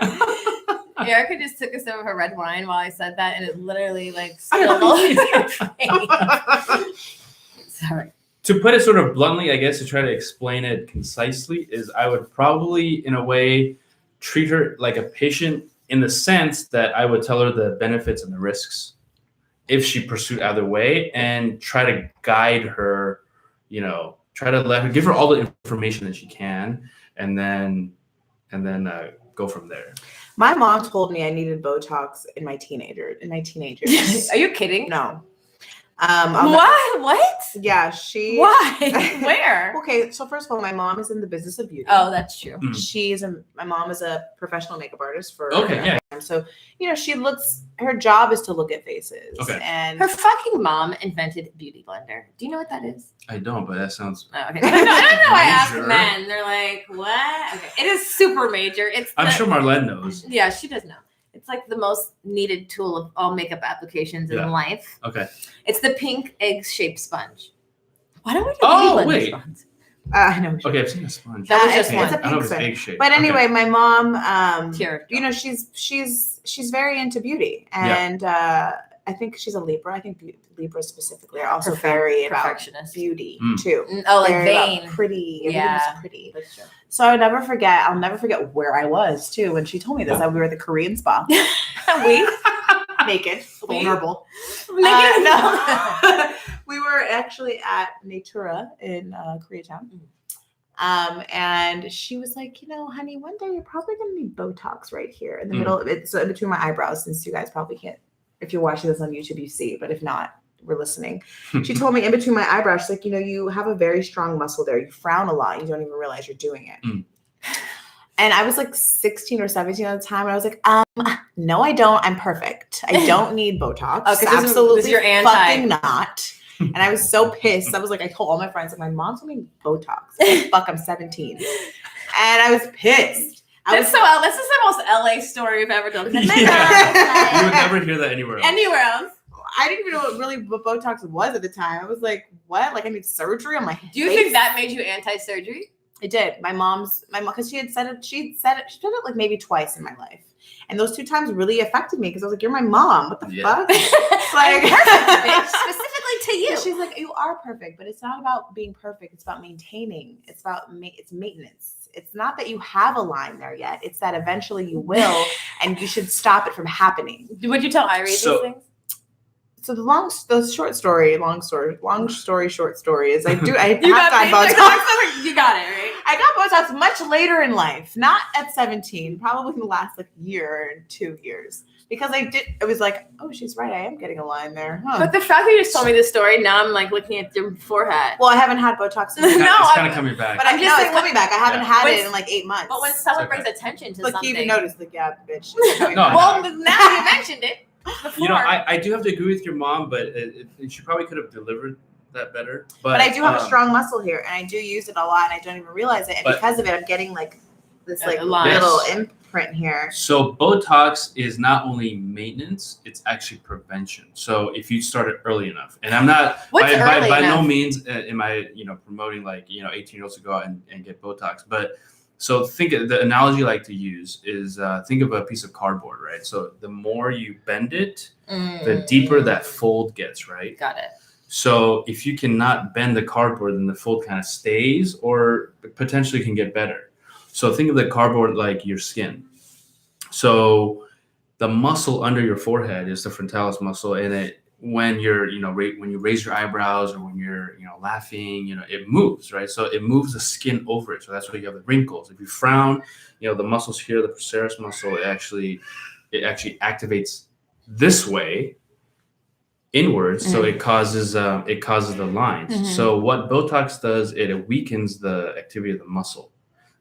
Erica just took a sip of her red wine while I said that, and it literally spilled all over her face. Sorry. To put it sort of bluntly, I guess, to try to explain it concisely, is I would probably, in a way, treat her like a patient in the sense that I would tell her the benefits and the risks if she pursued either way, and try to guide her, try to give her all the information that she can, and then go from there. My mom told me I needed Botox in my teenagers. Are you kidding? No. What? Yeah, she. Why? Where? Okay, so first of all, my mom is in the business of beauty. Oh, that's true. My mom is a professional makeup artist for. Okay, yeah. So her job is to look at faces. Okay. And Her fucking mom invented Beauty Blender. Do you know what that is? I don't, but that sounds. Oh, okay. I don't know. I ask Major. men. They're like, what? Okay. It is super major. I'm sure Marlene knows. Yeah, she does know. It's like the most needed tool of all makeup applications in life. Okay. It's the pink egg-shaped sponge. Why don't we do Oh, Beauty Blender wait. sponge? I know. Okay, I've seen a sponge. That was just Egg. one. I don't know if it's It's a egg shaped. But anyway, my mom, Pure. you know, she's very into beauty, and I think she's a Libra. I think Libras specifically are also very about Perfectionist. beauty Mm. too. Oh, like Very about vain. pretty. Yeah. Everything's pretty. That's true. So I'll never forget where I was too when she told me this. We were at the Korean spa. Naked, vulnerable. No. We were actually at Natura in Koreatown. And she was like, you know, honey, one day you're probably going to need Botox right here in the middle of it. So in between my eyebrows, since you guys probably can't, if you're watching this on YouTube, you see, but if not, we're listening. She told me in between my eyebrows, she's like, you know, you have a very strong muscle there. You frown a lot. You don't even realize you're doing it. Mm. And I was like 16 or 17 at the time. And I was like, no, I don't. I'm perfect. I don't need Botox. Oh, 'cause absolutely this is your anti. fucking not. And I was so pissed. I was like, I told all my friends, like, my mom told me Botox. Like, fuck, I'm 17. And I was pissed. This is the most LA story we've ever done. You would never hear that anywhere else. Anywhere else? I didn't even know what Botox was at the time. I was like, what? Like, I need surgery on my face? Do you think that made you anti-surgery? It did. My mom, because she said it like maybe twice in my life. And those 2 times really affected me because I was like, you're my mom. What the fuck? Like, perfect, bitch. Specifically to you. She's like, you are perfect, but it's not about being perfect. It's about maintaining. It's about it's maintenance. It's not that you have a line there yet. It's that eventually you will, and you should stop it from happening. Would you tell Irie these things? So the short story, short story is I have gotten Botox. You got it, right? I got Botox much later in life, not at 17, probably in the last like year and 2 years. Because it was like, oh, she's right. I am getting a line there. Huh. But the fact that you just told me this story, now I'm like looking at your forehead. Well, I haven't had Botox. No, It's kind of coming back. But it's coming back. I haven't had When- it in like 8 months. But when someone Okay. brings attention to Like, something. you even noticed, like, yeah, bitch. No, Well, now you mentioned it before. You know, I do have to agree with your mom, but she probably could have delivered that better. But I do have a strong muscle here, and I do use it a lot, and I don't even realize it. And But- because of it, I'm getting like this like A line. little imprint here. So Botox is not only maintenance; it's actually prevention. So if you start it early enough, and I'm not What's early by no enough? means am I promoting 18-year-olds to go out and get Botox, but so the analogy I like to use is think of a piece of cardboard, right? So the more you bend it, the deeper that fold gets, right? Got it. So if you cannot bend the cardboard, then the fold kind of stays or potentially can get better. So think of the cardboard like your skin. So the muscle under your forehead is the frontalis muscle, and when you're when you raise your eyebrows or when you're laughing, it moves, right? So it moves the skin over it. So that's why you have the wrinkles. If you frown, the muscles here, the procerus muscle, it actually activates this way inwards, so it causes the lines. So what Botox does, it weakens the activity of the muscle,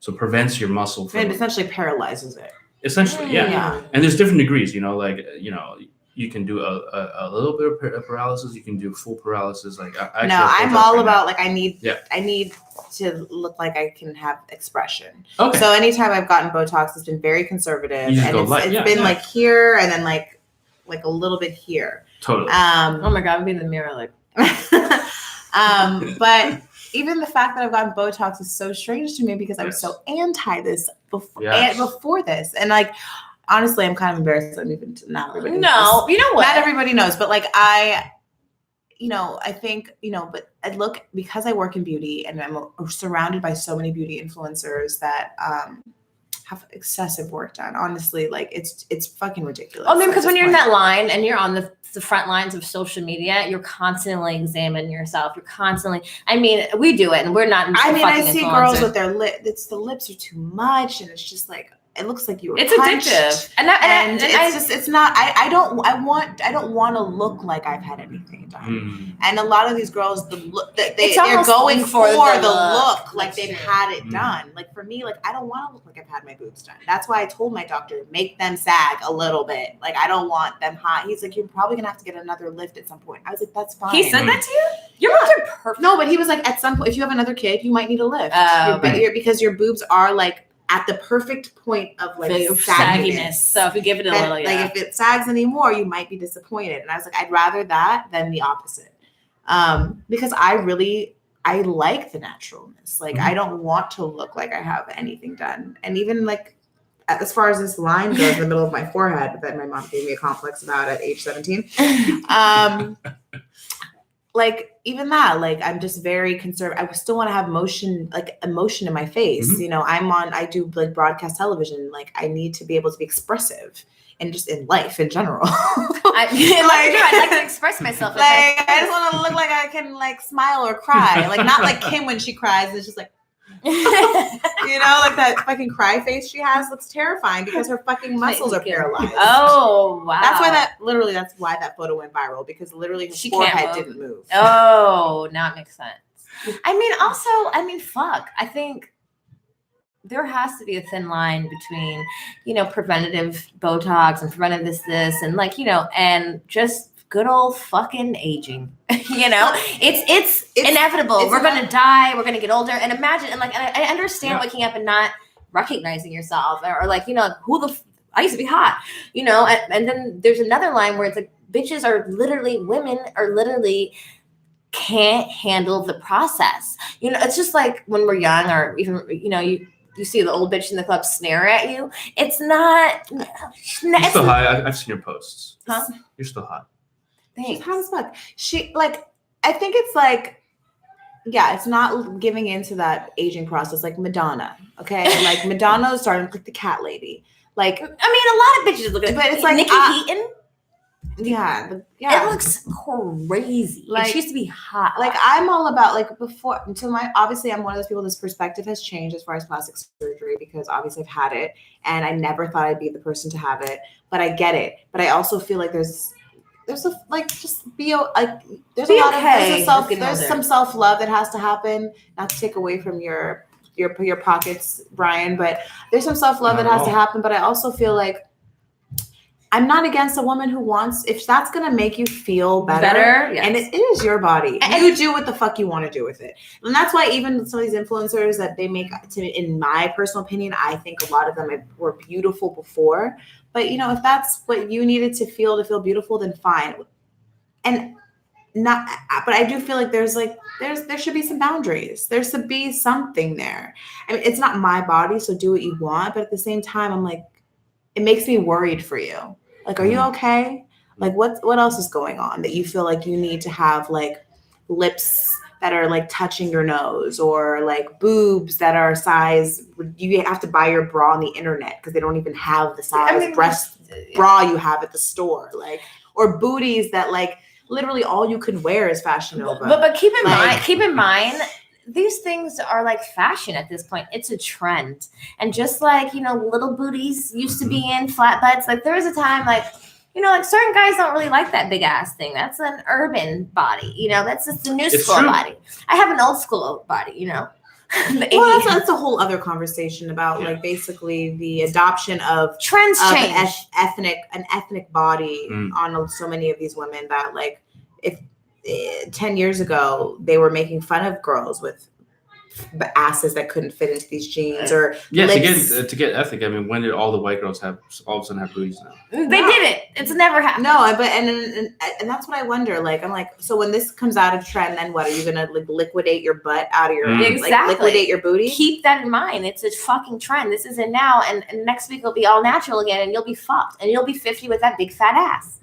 so prevents your muscle from It essentially paralyzes it. essentially, yeah. Yeah. And there's different degrees, you can do a little bit of paralysis, you can do full paralysis. Like I'm all about like I need Yeah. to look like I can have expression. Okay. So anytime I've gotten Botox, it's been very conservative, You just and go it's light. Yeah, been yeah. like here and then like a little bit here. Totally. Oh my god, I'm in the mirror like. But even the fact that I've gotten Botox is so strange to me because I was so anti this before this, and like honestly, I'm kind of embarrassed. I'm even not everybody. No, you know what? Not everybody knows, but like I think but I look, because I work in beauty and I'm surrounded by so many beauty influencers that have excessive work done. Honestly, like it's fucking ridiculous. Oh, because when at you're in this that line and you're on the front lines of social media, you're constantly examining yourself. You're constantly. I mean, we do it, and we're not. I see girls influencers. with their the lips are too much, and it's just like it looks like you were It's punched. addictive, and It's not. I don't want to look like I've had anything done. And a lot of these girls, they're almost going like for for the the look, like That's they've true. had it done. Like for me, like I don't want to look like I've had my boobs done. That's why I told my doctor, make them sag a little bit. Like I don't want them high. He's like, you're probably gonna have to get another lift at some point. I was like, that's fine. He said that to you. Your boobs are perfect. No, but he was like, at some point, if you have another kid, you might need a lift. Okay. Because your boobs are like at the perfect point of like The sagginess. So if you give it a And, little, yeah. like if it sags anymore, you might be disappointed. And I was like, I'd rather that than the opposite. Because I really I like the naturalness. Like I don't want to look like I have anything done. And even like as far as this line goes in the middle of my forehead that my mom gave me a complex about at age 17. Like even that, like I'm just very conservative. I still want to have emotion in my face. Mhm. You know, I do like broadcast television. Like I need to be able to be expressive and just in life in general. I'd like to express myself. Like I just want to look like I can like smile or cry. Like not like Kim when she cries. It's just like, you know, like that fucking cry face she has looks terrifying because her fucking muscles are paralyzed. Oh wow! That's why that photo went viral because literally her She can't forehead move. didn't move. Oh, now it makes sense. I mean, fuck. I think there has to be a thin line between, you know, preventative Botox and preventive this, and like, you know, and just good old fucking aging. You know, it's inevitable. We're gonna die. We're gonna get older. And imagine, and like, and I understand waking up and not recognizing yourself, or like, you know, I used to be hot, you know, and then there's another line where it's like women are literally can't handle the process. You know, it's just like when we're young, or even, you know, you see the old bitch in the club snare at you. It's not. You're still hot. I've seen your posts. Huh? You're still hot. She's hot as fuck. She like, I think it's like, yeah, it's not giving into that aging process like Madonna. Okay, like Madonna started like the cat lady. Like, I mean, a lot of bitches look at it, but it's like Nikki Heaton. Yeah. It looks crazy. Like, Like- she used to be hot. Like I'm all about like before until obviously I'm one of those people, this perspective has changed as far as plastic surgery because obviously I've had it and I never thought I'd be the person to have it, but I get it. But I also feel like there's a like just be like there's Be a lot okay of with there's getting some older. self-love that has to happen, not to take away from your pockets, Brian, but there's some self-love Not that at has to all. happen. But I also feel like I'm not against a woman who wants, if that's gonna make you feel better, yes. and it is your body. And- You do what the fuck you want to do with it. And that's why even some of these influencers that they make, in my personal opinion, I think a lot of them were beautiful before. But you know, if that's what you needed to feel beautiful, then fine. And not, but I do feel like there should be some boundaries. There should be something there. I mean, it's not my body, so do what you want. But at the same time, I'm like, it makes me worried for you. Like, are you okay? Like, what else is going on that you feel like you need to have like lips that are like touching your nose, or like boobs that are size, you have to buy your bra on the internet because they don't even have the size breast bra you have at the store, like, or booties that like literally all you can wear is Fashion Nova. But keep in Like- mind, these things are like fashion at this point. It's a trend. And just like, you know, little booties used to be in flat butts. Like there was a time like, you know, like certain guys don't really like that big ass thing. That's an urban body, you know, that's just a new It's school true. body. I have an old school body, you know. Well, that's a whole other conversation about like basically the adoption of Trends an change. ethnic body Mm. on so many of these women that like if 10 years ago they were making fun of girls with asses that couldn't fit into these jeans, or Yeah, lips. to get ethnic. I mean, when did all the white girls all of a sudden have booties now? They didn't. It's never happened. No, but and that's what I wonder. Like, I'm like, so when this comes out of trend, then what? Are you gonna like liquidate your butt out of your like Exactly. liquidate your booty? Keep that in mind. It's a fucking trend. This is it now, and next week it'll be all natural again, and you'll be fucked, and you'll be 50 with that big fat ass.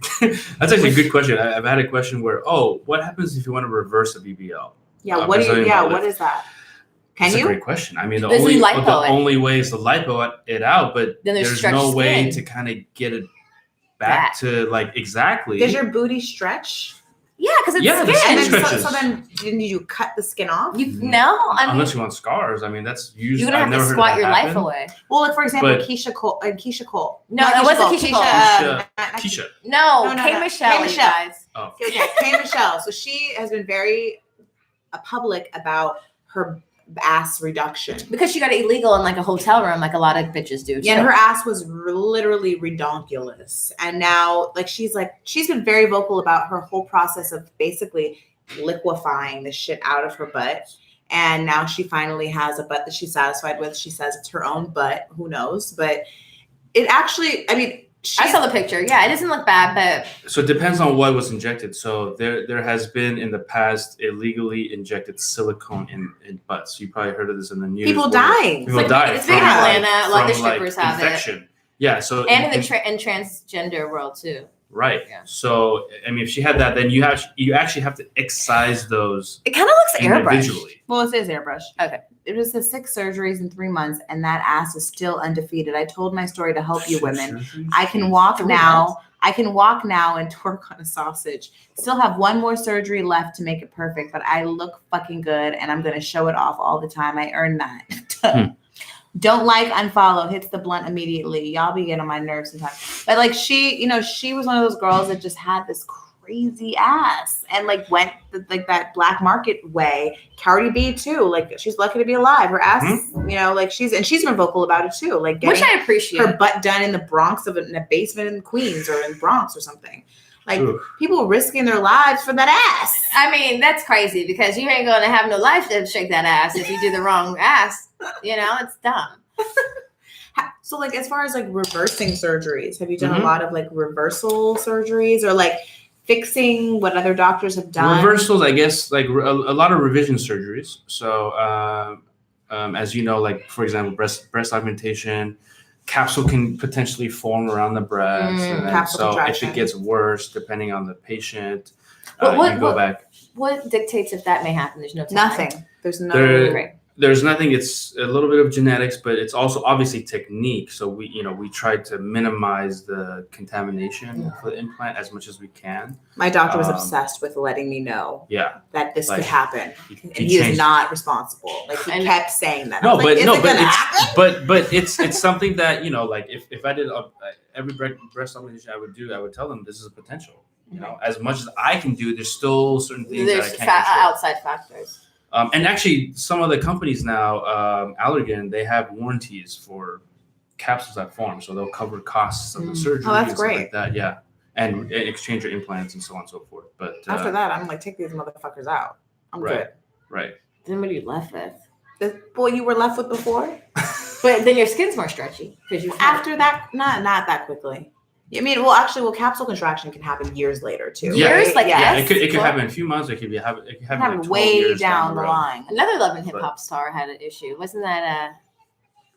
That's actually a good question. I've had a question where, what happens if you want to reverse a BBL? Yeah. What do you? Brazilian Yeah. butt What lift. is that? Can That's you? a great question. I mean, the Does he lipo it? only way is to lipo it out, but Then there's there's stretched no way skin. to kind of get it back to like exactly. Does your booty stretch? Yeah, because it's Yeah, the skin. And then stretches. so then did you cut the skin off? You no, I mean, Unless you want scars. I mean, that's usually. you're gonna I've have to never heard squat that your happen. life away. Well, like for example, But- Keisha Cole. No, Not it wasn't Keisha Cole. Tisha. No, No, K no. Michelle, K. you Michelle. guys. Oh. Okay, K. Michelle. So she has been very public about her ass reduction. Because she got it illegal in like a hotel room, like a lot of bitches do. Yeah, and too. her ass was literally redonkulous. And now, like, she's been very vocal about her whole process of basically liquefying the shit out of her butt. And now she finally has a butt that she's satisfied with. She says it's her own butt. Who knows? But it actually, I mean, I saw the picture. Yeah, it doesn't look bad, but So it depends on what was injected. So there has been in the past illegally injected silicone in butts. You probably heard of this in the news. People where dying. People It's die it's big in from, Atlanta. A lot of the from, strippers have it. infection. Yeah. So And in the in transgender world too. right. Yeah. So I mean, if she had that, then you actually have to excise those It kind of looks airbrushed. individually. Well, it says airbrush. Okay. It was the 6 surgeries in 3 months, and that ass is still undefeated. I told my story to help you women. I can walk 3 now. I can walk now and twerk on a sausage. Still have 1 more surgery left to make it perfect, but I look fucking good, and I'm gonna show it off all the time. I earned that. Don't like, unfollow, hits the blunt immediately. Y'all be getting on my nerves sometimes. But like she was one of those girls that just had this crazy ass and like went like that black market way. Cardi B too. Like she's lucky to be alive. Her ass, like she's been vocal about it too. Like Which getting I appreciate. her butt done in the Bronx in a basement in Queens or in Bronx or something. Like people risking their lives for that ass. I mean, that's crazy because you ain't gonna have no life to shake that ass if you do the wrong ass. It's dumb. So like as far as like reversing surgeries, have you done a lot of like reversal surgeries or like fixing what other doctors have done? Reversals, I guess, like a lot of revision surgeries. So as you know, like for example, breast augmentation, capsule can potentially form around the breast. And then, so contraction. if it gets worse, depending on the patient, But you go back. What dictates if that may happen? There's no time. Nothing. There's no Great. There's nothing. It's a little bit of genetics, but it's also obviously technique. So we try to minimize the contamination for the implant as much as we can. My doctor was obsessed with letting me know that this could happen. And he is not responsible. Like he kept saying that. No, but happen? but it's something that like if I did every breast augmentation I would tell them this is a potential. As much as I can do, there's still certain things that I can't control. Outside factors. And actually, some of the companies now, Allergan, they have warranties for capsules that form, so they'll cover costs of the surgery. Oh, that's and stuff great. like that, yeah, and exchange your implants and so on and so forth. But after that, I'm like, take these motherfuckers out. I'm good. Right. Then what are you left with? The boy you were left with before. But then your skin's more stretchy because you. After that, not that quickly. I mean, capsule contraction can happen years later too. Years, right? like it could happen in a few months. It could happen like 12 way years down the road. line. Another Love and Hip Hop star had an issue. Wasn't that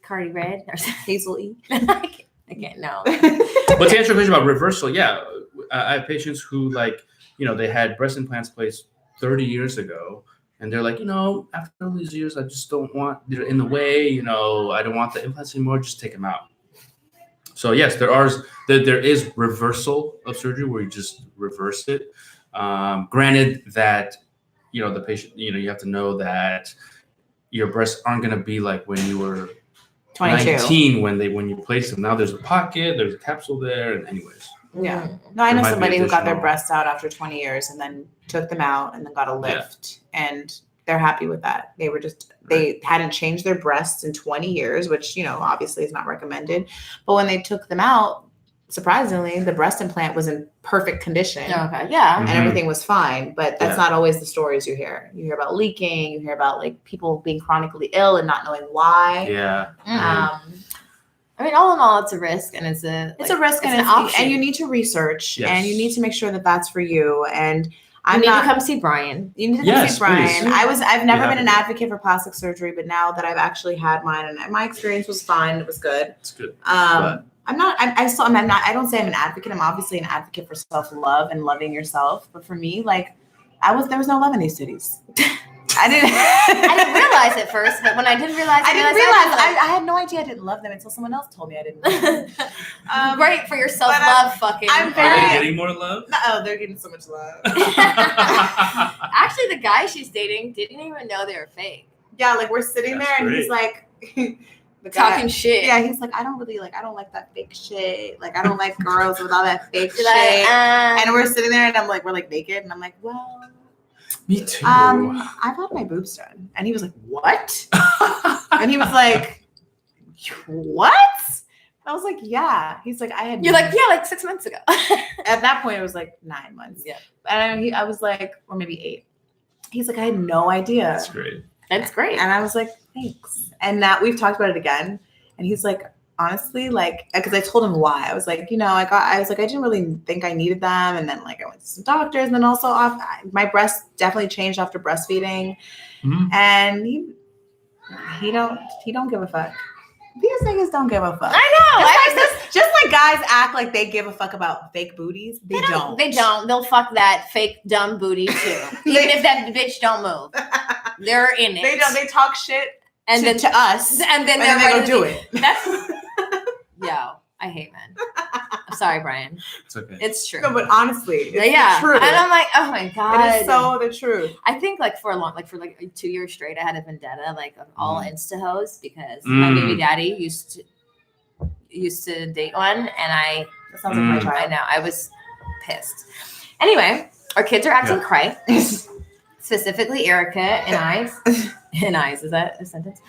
Cardi Red or Hazel E? I can't know. But to answer your question about reversal, I have patients who they had breast implants placed 30 years ago, and they're like, after all these years, I just don't want they're in the way. I don't want the implants anymore. Just take them out. So yes, there is reversal of surgery where you just reverse it. Granted that the patient you have to know that your breasts aren't going to be like when you were 22. 19 when you placed them. Now there's a pocket, there's a capsule there, and anyways. Yeah. No, I know might be somebody who got their additional- breasts out after 20 years and then took them out and then got a lift and they're happy with that. They hadn't changed their breasts in 20 years, which, obviously is not recommended. But when they took them out, surprisingly, the breast implant was in perfect condition. Okay. Yeah. And everything was fine. But that's not always the stories you hear. You hear about leaking, you hear about like people being chronically ill and not knowing why. Yeah. I mean, all in all, it's a risk, and it's a risk it's and an option. and you need to research Yes. and you need to make sure that that's for you. And You need to come see Brian. You need to Yes, see Brian. please. I've never Yeah. been an advocate for plastic surgery, but now that I've actually had mine and my experience was fine, it was good. It's good. I don't say I'm an advocate. I'm obviously an advocate for self-love and loving yourself. But for me, there was no love in these cities. I didn't realize it first, but when I did realize, I had no idea I didn't love them until someone else told me I didn't love them. Great for your self-love, fucking. I'm Are very- they getting more love? Oh, they're getting so much love. Actually, the guy she's dating didn't even know they were fake. Yeah, we're sitting That's there and great. he's like, the guy, Talking shit. yeah, he's like, I don't like that fake shit. I don't like girls with all that fake She's shit. like, And we're sitting there and we're naked and I'm like, well, Me too. I've had my boobs done. And he was like, what? And he was like, what? I was like, yeah. He's like, I had. You're like, yeah, 6 months ago. At that point, it was 9 months. Yeah. And I was like, or maybe 8. He's like, I had no idea. That's great. That's great. And I was like, thanks. And now we've talked about it again. And he's like, honestly, like, because I told him why. I was like, I didn't really think I needed them, and then like I went to some doctors, and then also my breast definitely changed after breastfeeding, and he don't give a fuck. These niggas don't give a fuck. I know. Just like guys act like they give a fuck about fake booties, they don't. They don't. They'll fuck that fake dumb booty too. Even if that bitch don't move, they're in it. They don't. They talk shit and then to us, and then they go do it. That's yo. I hate men. I'm sorry, Brian. It's okay. It's true. No, but honestly, it's the truth. And I'm like, oh my god, it is so the truth. I think like for 2 years straight, I had a vendetta like of all Insta hoes because my baby daddy used to date one, and That sounds like my child. I know I was pissed. Anyway, our kids are acting cray. Specifically, Erica and I. And eyes, is that a sentence?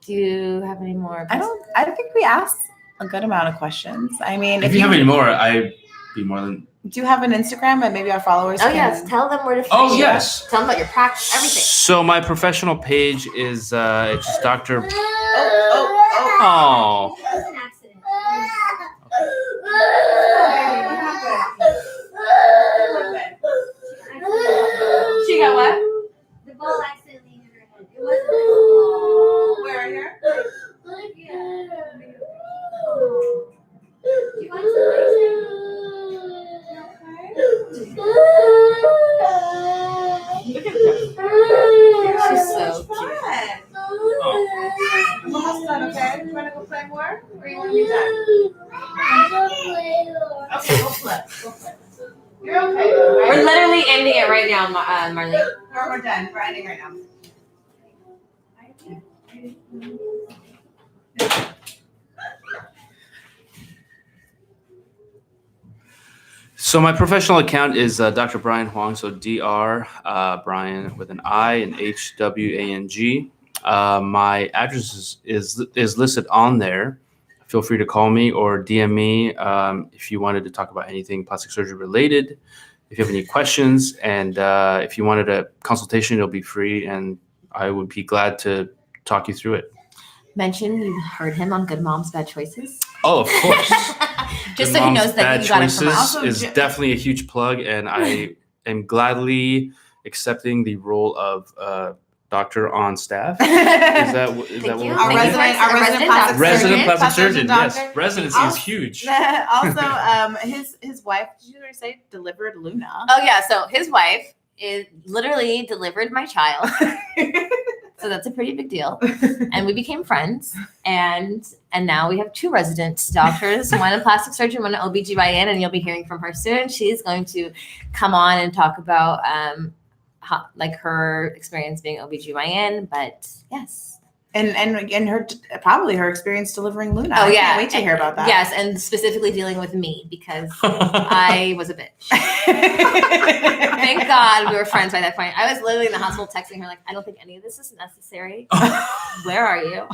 Do you have any more? I think we asked a good amount of questions. I mean, If you have any more, I'd be more than. do you have an Instagram that maybe our followers? Oh can... yes, tell them where to find Oh you. yes. Tell them about your practice, everything. So my professional page is it's just Dr. It Oh. was an accident. She got what? The ball accidentally hit her head. It wasn't. Where here? Yeah. Do you want some ice? She's so cute. I'm almost done, okay? You want to go play more? Or you want to be done? Okay, go play. You're okay, though, right? We're literally ending it right now, Marlene. We're done. We're ending right now. So my professional account is Dr. Brian Hwang, so Dr. Brian with an I and HWANG. My address is listed on there. Feel free to call me or DM me if you wanted to talk about anything plastic surgery related. If you have any questions, and if you wanted a consultation, it'll be free, and I would be glad to talk you through it. Mention you heard him on Good Moms Bad Choices. Oh, of course. Just Good so he Moms knows that Bad you got it from Choices us. is definitely a huge plug, and I am gladly accepting the role of doctor on staff. Is that what? you. Our Thank resident you. plastic surgeon. resident plastic surgeon? Yes, doctor. residency is huge. Also, his wife, did you say, delivered Luna? Oh yeah, so his wife is literally delivered my child. So that's a pretty big deal. And we became friends. And now we have 2 resident doctors, one a plastic surgeon, one an OBGYN, and you'll be hearing from her soon. She's going to come on and talk about her experience being OBGYN. But yes. And her probably her experience delivering Luna. Oh, I yeah. can't wait to hear about that. Yes, and specifically dealing with me because I was a bitch. Thank God we were friends by that point. I was literally in the hospital texting her like, I don't think any of this is necessary. Where are you?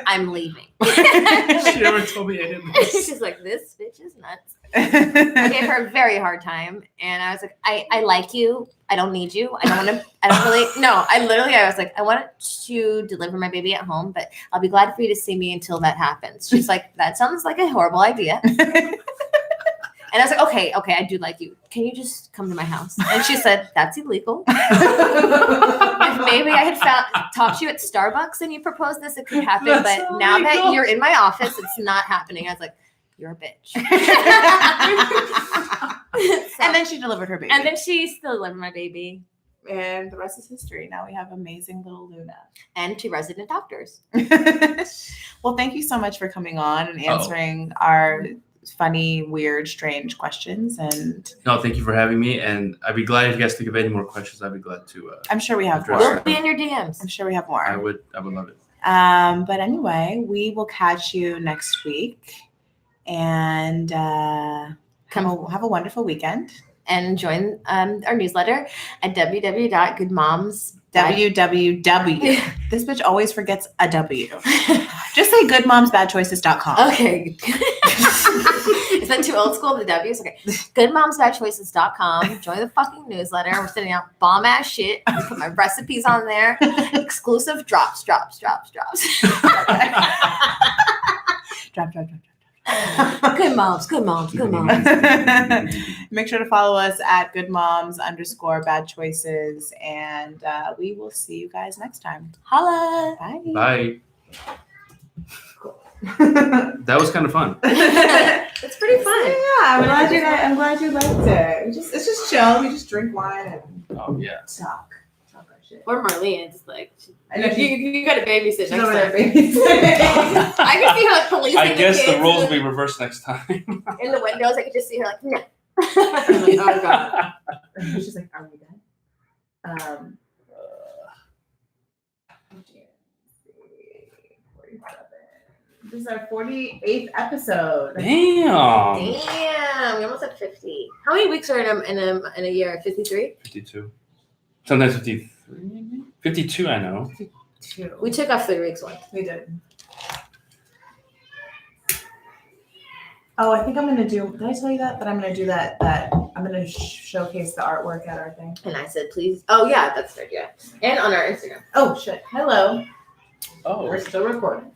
I'm leaving. She never told me any of this. She's like, this bitch is nuts. I gave her a very hard time, and I was like, I like you. I don't need you. I was like, I want to deliver my baby at home, but I'll be glad for you to see me until that happens. She's like, that sounds like a horrible idea. And I was like, okay, I do like you. Can you just come to my house? And she said, that's illegal. If maybe I had talked to you at Starbucks and you proposed this, it could happen. That's but now illegal. that you're in my office, it's not happening. I was like, you're a bitch. And then she delivered her baby. And then she still delivered my baby. And the rest is history. Now we have amazing little Luna. And 2 resident doctors. Well, thank you so much for coming on and answering our funny, weird, strange questions. And No, thank you for having me, and I'd be glad if you guys think of any more questions. I'd be glad to. I'm sure we have Address more. We'll be in your DMs. I'm sure we have more. I would love it. But anyway, we will catch you next week. And have a wonderful weekend. And join our newsletter at www.goodmoms. www. This bitch always forgets a W. Just say goodmomsbadchoices.com. Okay. Is that too old school? The W's? Okay. GoodMomsBadChoices.com. Join the fucking newsletter. We're sending out bomb ass shit. I put my recipes on there. Exclusive drops. Drop. Good moms. Make sure to follow us at goodmoms_bad choices. And we will see you guys next time. Holla. Bye. Bye. That was kind of fun. It's pretty fun. Yeah, I'm glad you liked it. It's just chill. We just drink wine and Oh yeah. talk our shit. Or Marlene's like, I know you got to babysit she's next over there, time. baby. I can see her policing I guess the the kids roles will be reversed next time. in the windows. I could just see her like, no. I'm like, oh god. She's like, are we done? This is our 48th episode. Damn. Damn, we almost at 50. How many weeks are in a year? 53? 52. Sometimes 53. 52, I know. We took off 3 weeks once. We did. Oh, I think I'm gonna do. Did I tell you that? That I'm gonna do that. I'm gonna showcase the artwork at our thing. And I said, please. Oh yeah, that's good. Yeah, and on our Instagram. Oh shit! Hello. Oh. We're still recording.